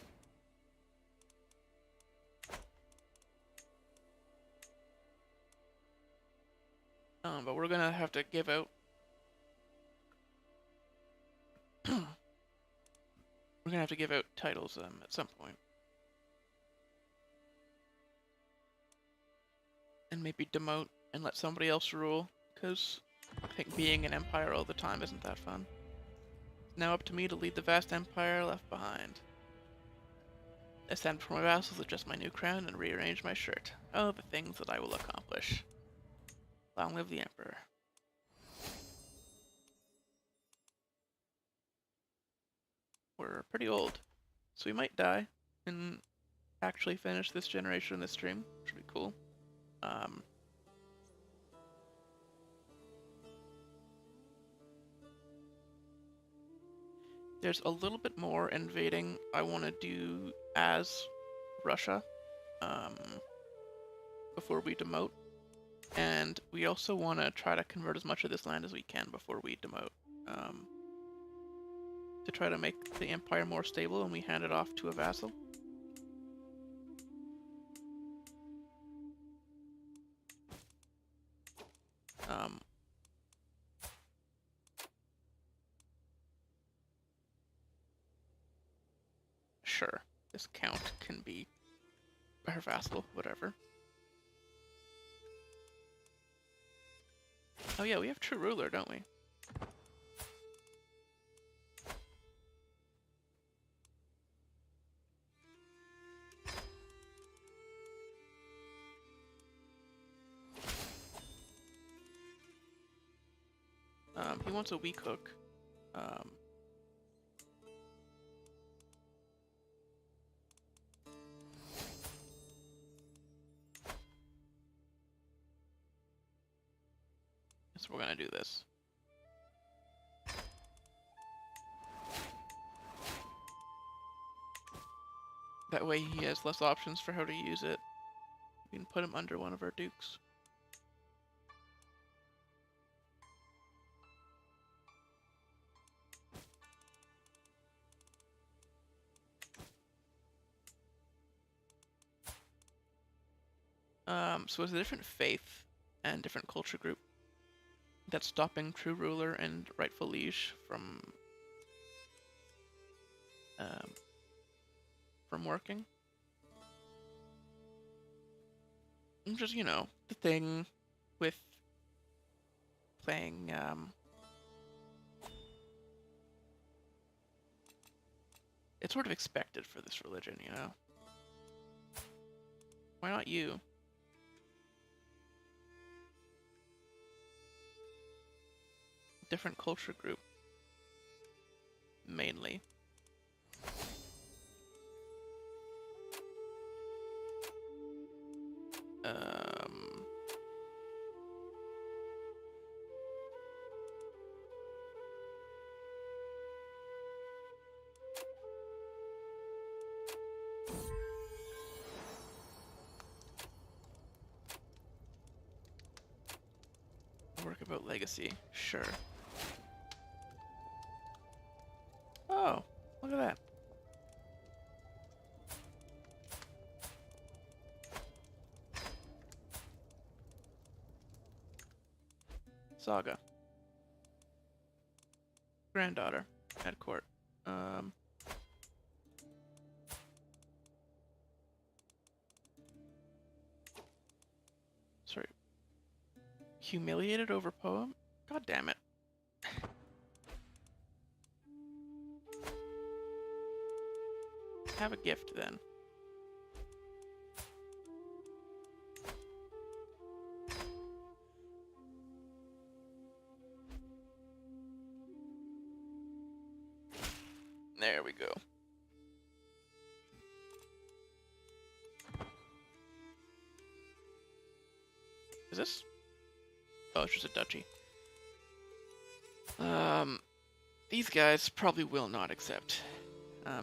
But we're gonna have to give out. We're gonna have to give out titles at some point, and maybe demote and let somebody else rule. Because I think being an empire all the time isn't that fun. It's now up to me to lead the vast empire left behind. Ascend for my vassals, adjust my new crown, and rearrange my shirt. Oh, the things that I will accomplish. Long live the Emperor. We're pretty old, so we might die and actually finish this generation in this stream, which would be cool. There's a little bit more invading I want to do as Russia before we demote. And we also want to try to convert as much of this land as we can before we demote. To try to make the empire more stable and we hand it off to a vassal. Sure, this count can be our vassal, whatever. Oh yeah, we have true ruler, don't we? He wants a weak hook. So we're gonna do this. That way he has less options for how to use it. We can put him under one of our dukes. So it's a different faith and different culture group that's stopping true ruler and rightful liege um, from working. And just, you know, the thing with playing it's sort of expected for this religion, you know. Why not you? Different culture group, mainly. Um, work about legacy, sure. Oh, look at that. Saga. Granddaughter at court. Sorry. Humiliated over poem? God damn it. Have a gift then. There we go. Is this? Oh, it's just a duchy. These guys probably will not accept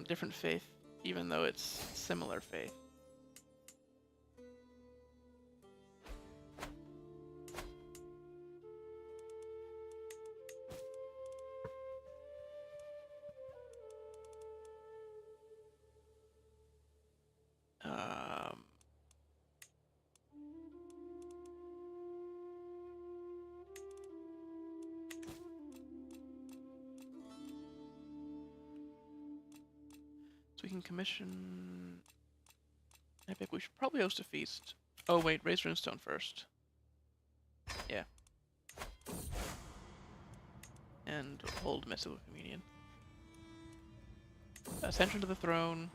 different faith, even though it's similar faith. So we can commission epic. We should probably host a feast. Oh wait, raise runestone first. Yeah. And hold mystical communion. Ascension to the throne.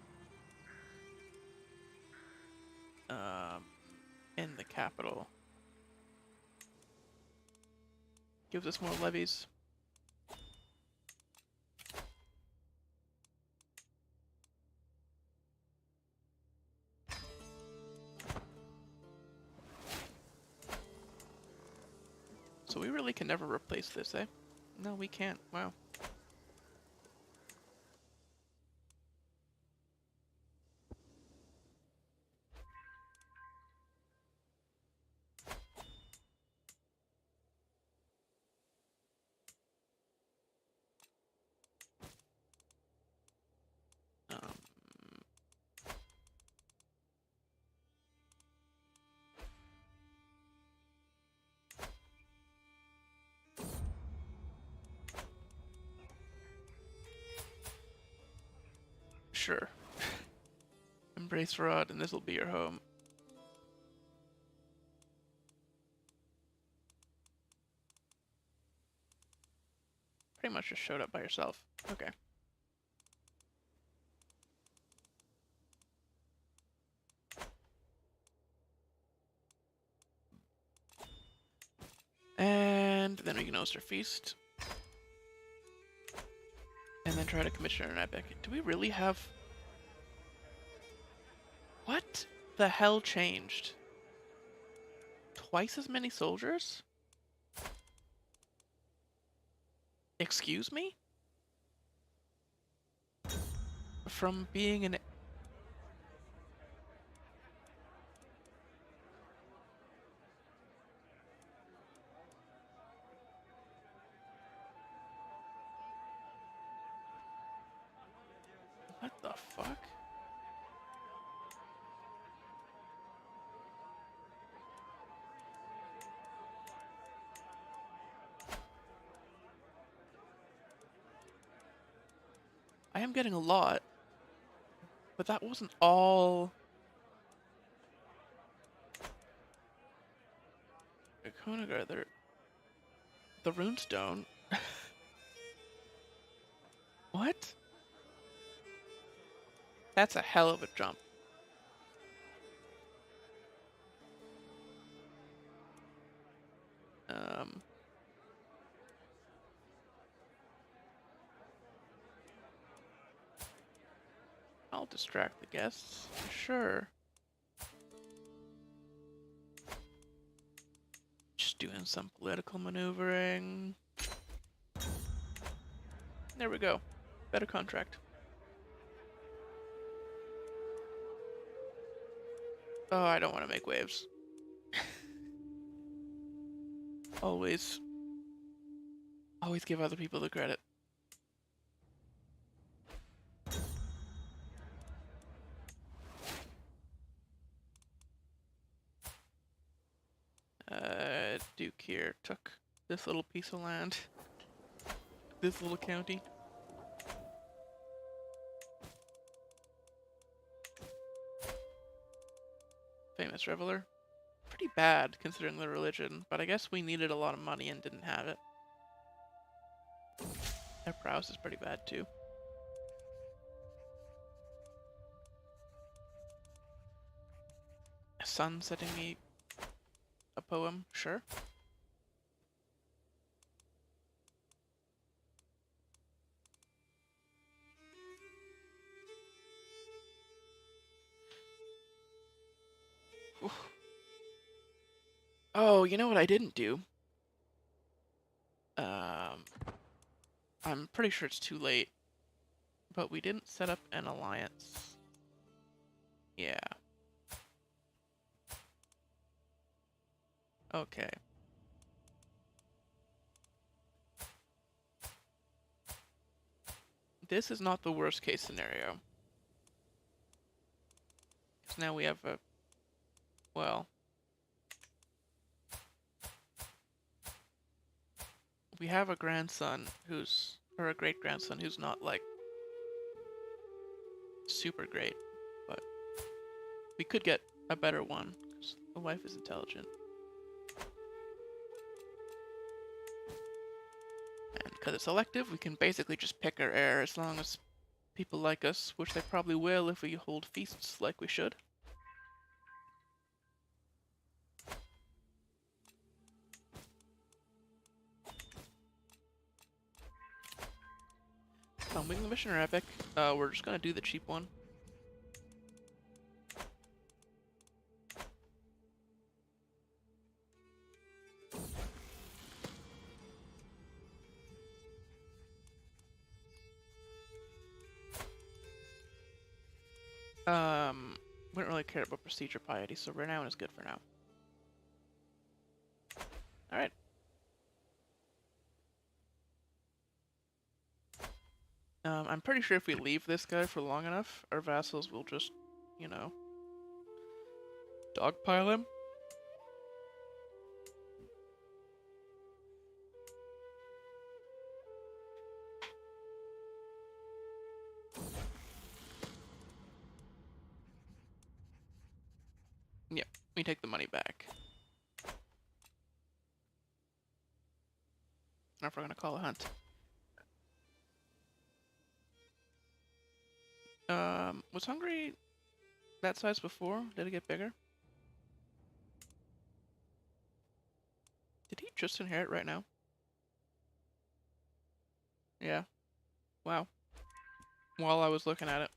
In the capital. Gives us more levies. So we really can never replace this, eh? No, we can't. Wow. Um, sure. Embrace Rod, and this will be your home. Pretty much just showed up by yourself. Okay. And then we can host our feast. And then try to commission an epic. Do we really have... What the hell changed? Twice as many soldiers? Excuse me? From being an... What the fuck? I am getting a lot, but that wasn't all. Konagar, the runestone. What? That's a hell of a jump. Um, I'll distract the guests. Sure. Just doing some political maneuvering. There we go. Better contract. Oh, I don't want to make waves. Always give other people the credit. Duke here took this little piece of land. This little county. Famous reveler. Pretty bad considering the religion, but I guess we needed a lot of money and didn't have it. Their prowess is pretty bad too. A son setting me a poem, sure. Oof. Oh, you know what I didn't do? I'm pretty sure it's too late, but we didn't set up an alliance. Yeah. Okay. This is not the worst case scenario. Because now we have a... Well... We have a grandson who's... Or a great-grandson who's not, like... super great. But... We could get a better one. Because the wife is intelligent. And because it's elective, we can basically just pick our heir as long as people like us, which they probably will if we hold feasts like we should. Filming the mission or epic? We're just gonna do the cheap one. We don't really care about prestige or piety, so renown is good for now. Alright. I'm pretty sure if we leave this guy for long enough, our vassals will just, you know, dogpile him. Yep, we take the money back. Now if we're gonna call a hunt. Was Hungary that size before? Did it get bigger? Did he just inherit right now? Yeah. Wow. While I was looking at it.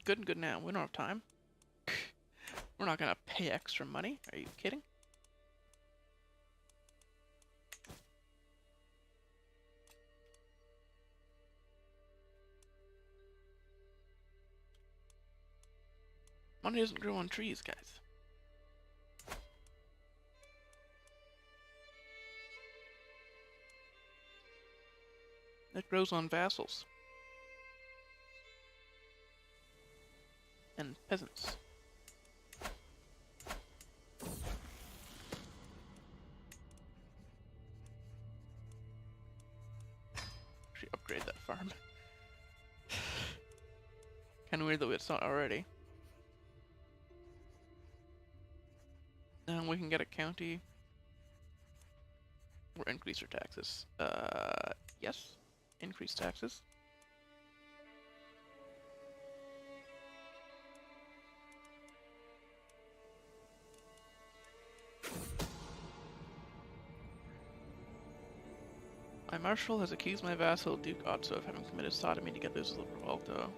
Good and good now. We don't have time. We're not gonna pay extra money. Are you kidding? Money doesn't grow on trees, guys. It grows on vassals. And peasants. farm. Kind of weird that it's not already. Now we can get a county. Or increase our taxes. Yes. Increase taxes. My marshal has accused my vassal, Duke Otto, of having committed sodomy to get this Revolto.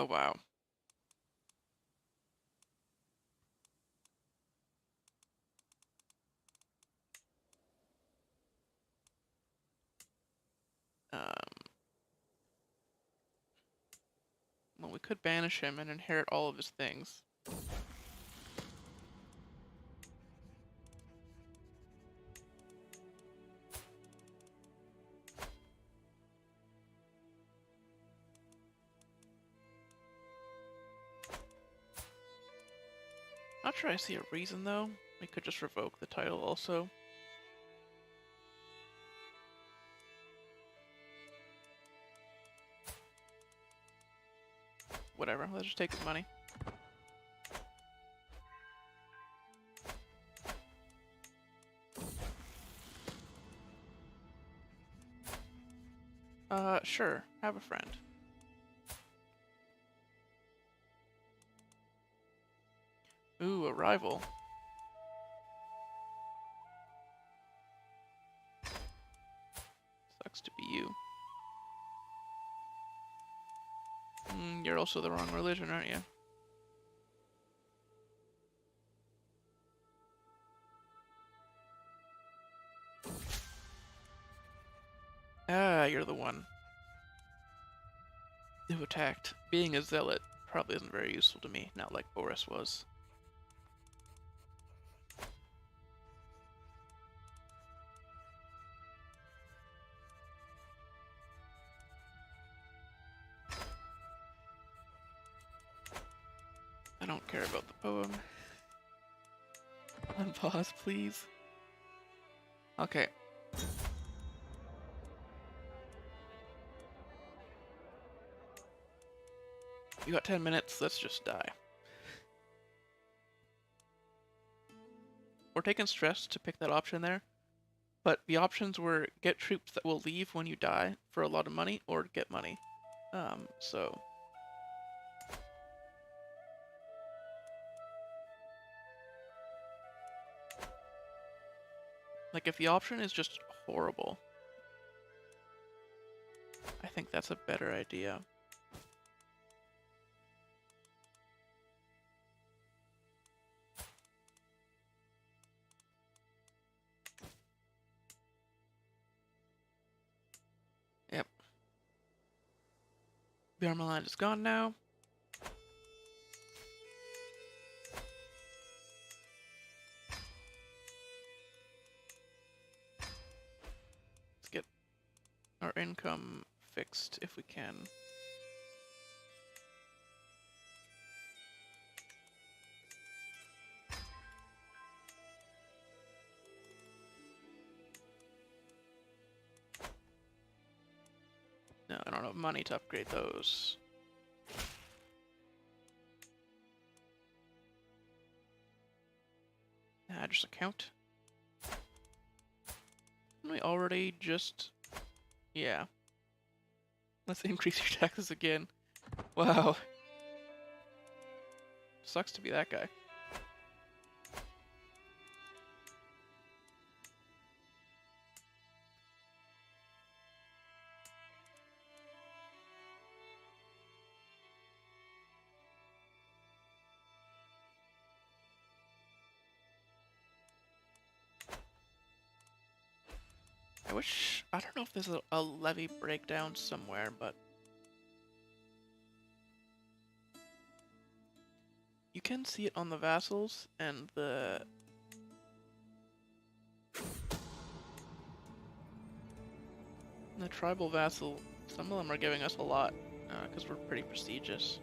Wow. Well, we could banish him and inherit all of his things. Not sure I see a reason, though. We could just revoke the title also. Whatever, let's just take his money. Sure. Have a friend. Ooh, a rival. Sucks to be you. You're also the wrong religion, aren't you? Ah, you're the one who attacked. Being a zealot probably isn't very useful to me, not like Boris was. I don't care about the poem. Unpause, please. Okay. You got 10 minutes, let's just die. We're taking stress to pick that option there, but the options were get troops that will leave when you die for a lot of money, or get money. So... Like, if the option is just horrible, I think that's a better idea. Yep. Bjarmaland is gone now. Let's get our income fixed if we can. No, I don't have money to upgrade those. Just account. Didn't we already just... Yeah. Let's increase your taxes again. Wow. Sucks to be that guy. I don't know if there's a levy breakdown somewhere, but you can see it on the vassals and the... The tribal vassal, some of them are giving us a lot, because we're pretty prestigious.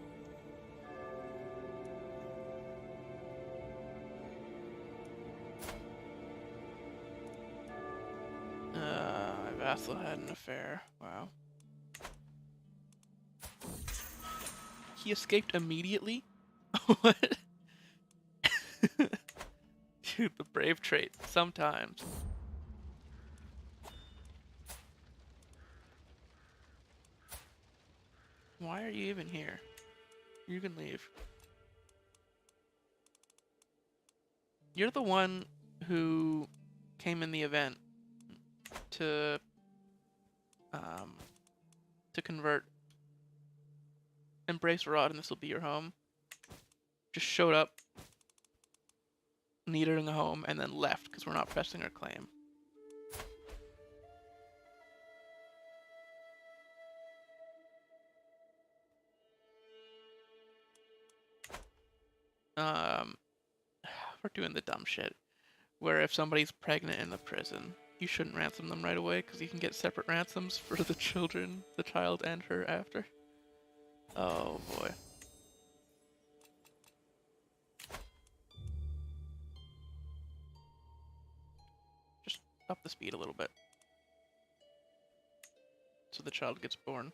My vassal had an affair. Wow. He escaped immediately? What? Dude, the brave trait, sometimes. Why are you even here? You can leave. You're the one who came in the event to convert Embrace Rod, and this will be your home. Just showed up, needed a home, and then left because we're not pressing our claim. We're doing the dumb shit where if somebody's pregnant in the prison, you shouldn't ransom them right away because you can get separate ransoms for the children, the child, and her after. Oh boy. Just up the speed a little bit so the child gets born.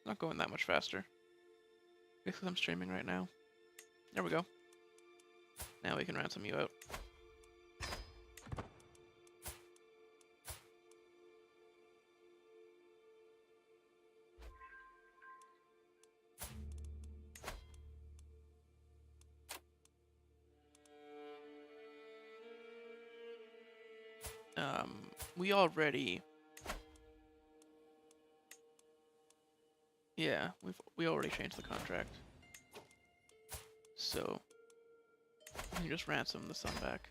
Not going that much faster. Because I'm streaming right now. There we go. Now we can ransom you out. We already... Yeah, we already changed the contract. So, we can just ransom the son back.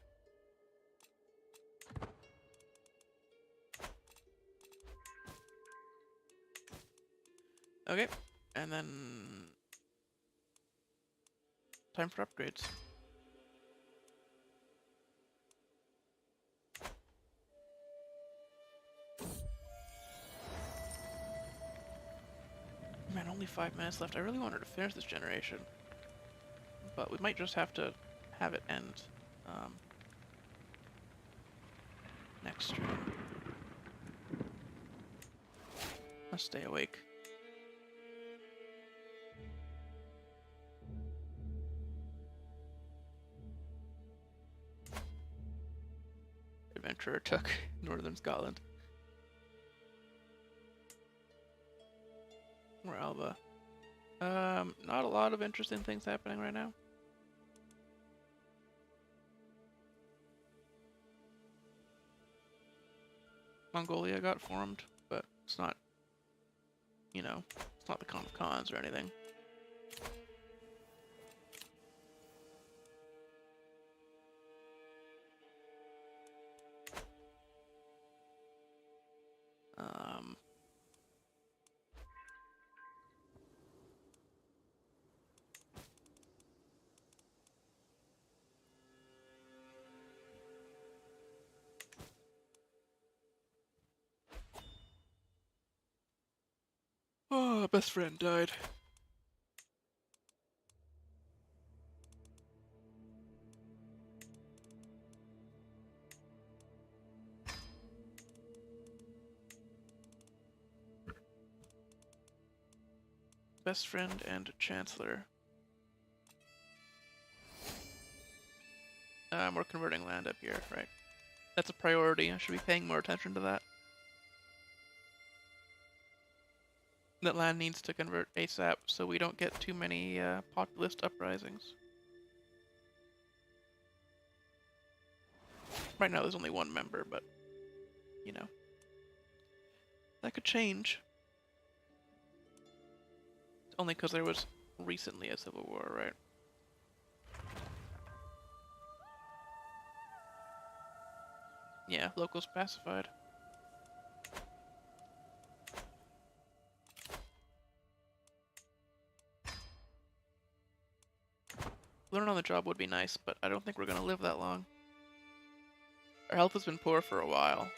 Okay, and then... time for upgrades. Man, only 5 minutes left. I really wanted to finish this generation. But we might just have to have it end next stream. Let's stay awake. Adventurer took Northern Scotland. Or Alba. Not a lot of interesting things happening right now. Mongolia got formed, but it's not, you know, it's not the Con of Cons or anything. Oh, best friend died. Best friend and chancellor. We're converting land up here, right? That's a priority. I should be paying more attention to that. That land needs to convert ASAP so we don't get too many populist uprisings. Right now there's only one member, but, you know, that could change. Only because there was recently a civil war, right? Yeah, locals pacified. Learn on the job would be nice, but I don't think we're gonna live that long. Our health has been poor for a while.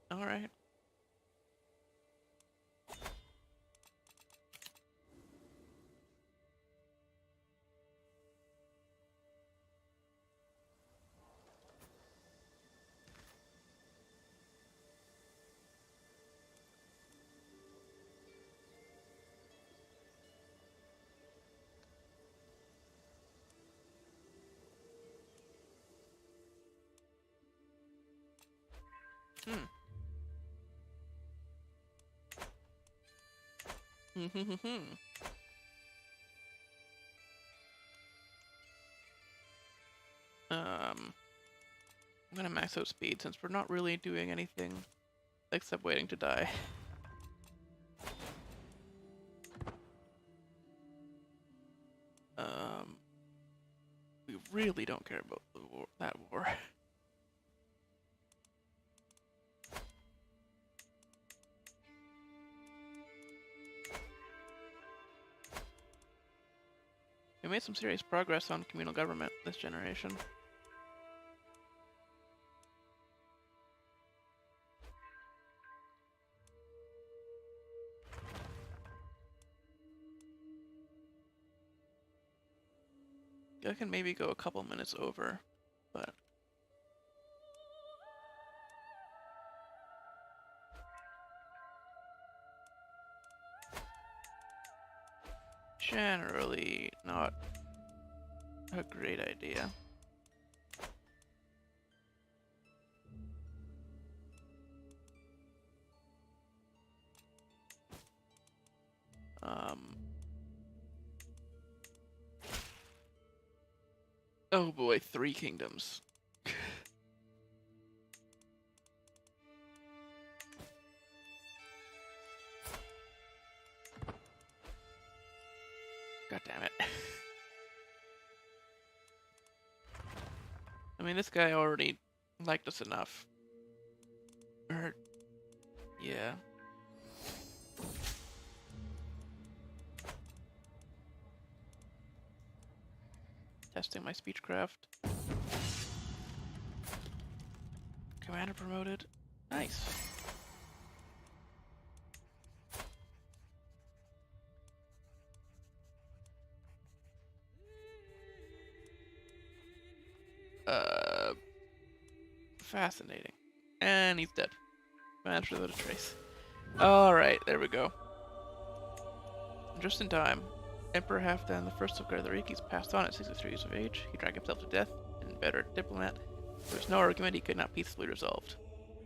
Alright. Hmm. I'm gonna max out speed since we're not really doing anything except waiting to die. Um, we really don't care about the war, that war. We made some serious progress on communal government this generation. I can maybe go a couple minutes over, but generally not a great idea. Oh boy, 3 kingdoms. God damn it. I mean, this guy already liked us enough. Or, yeah. Testing my speechcraft. Commander promoted. Nice. Fascinating. And he's dead. Vanished without a trace. Alright, there we go. Just in time. Emperor Halfdan the First of Gardarikis passed on at 63 years of age. He drank himself to death, an inveterate diplomat. There was no argument he could not peacefully resolved.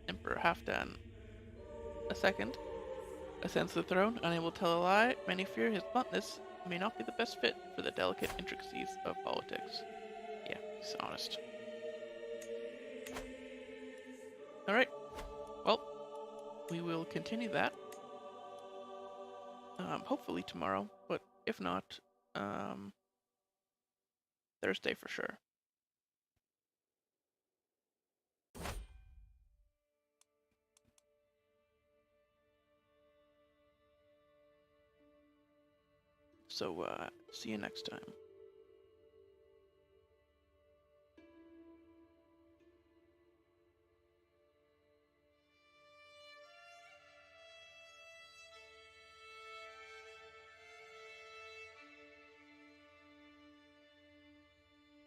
Emperor Halfdan II ascends to the throne, unable to tell a lie. Many fear his bluntness may not be the best fit for the delicate intricacies of politics. Yeah, he's honest. Alright, well, we will continue that. Hopefully tomorrow, but if not, Thursday for sure. So, see you next time.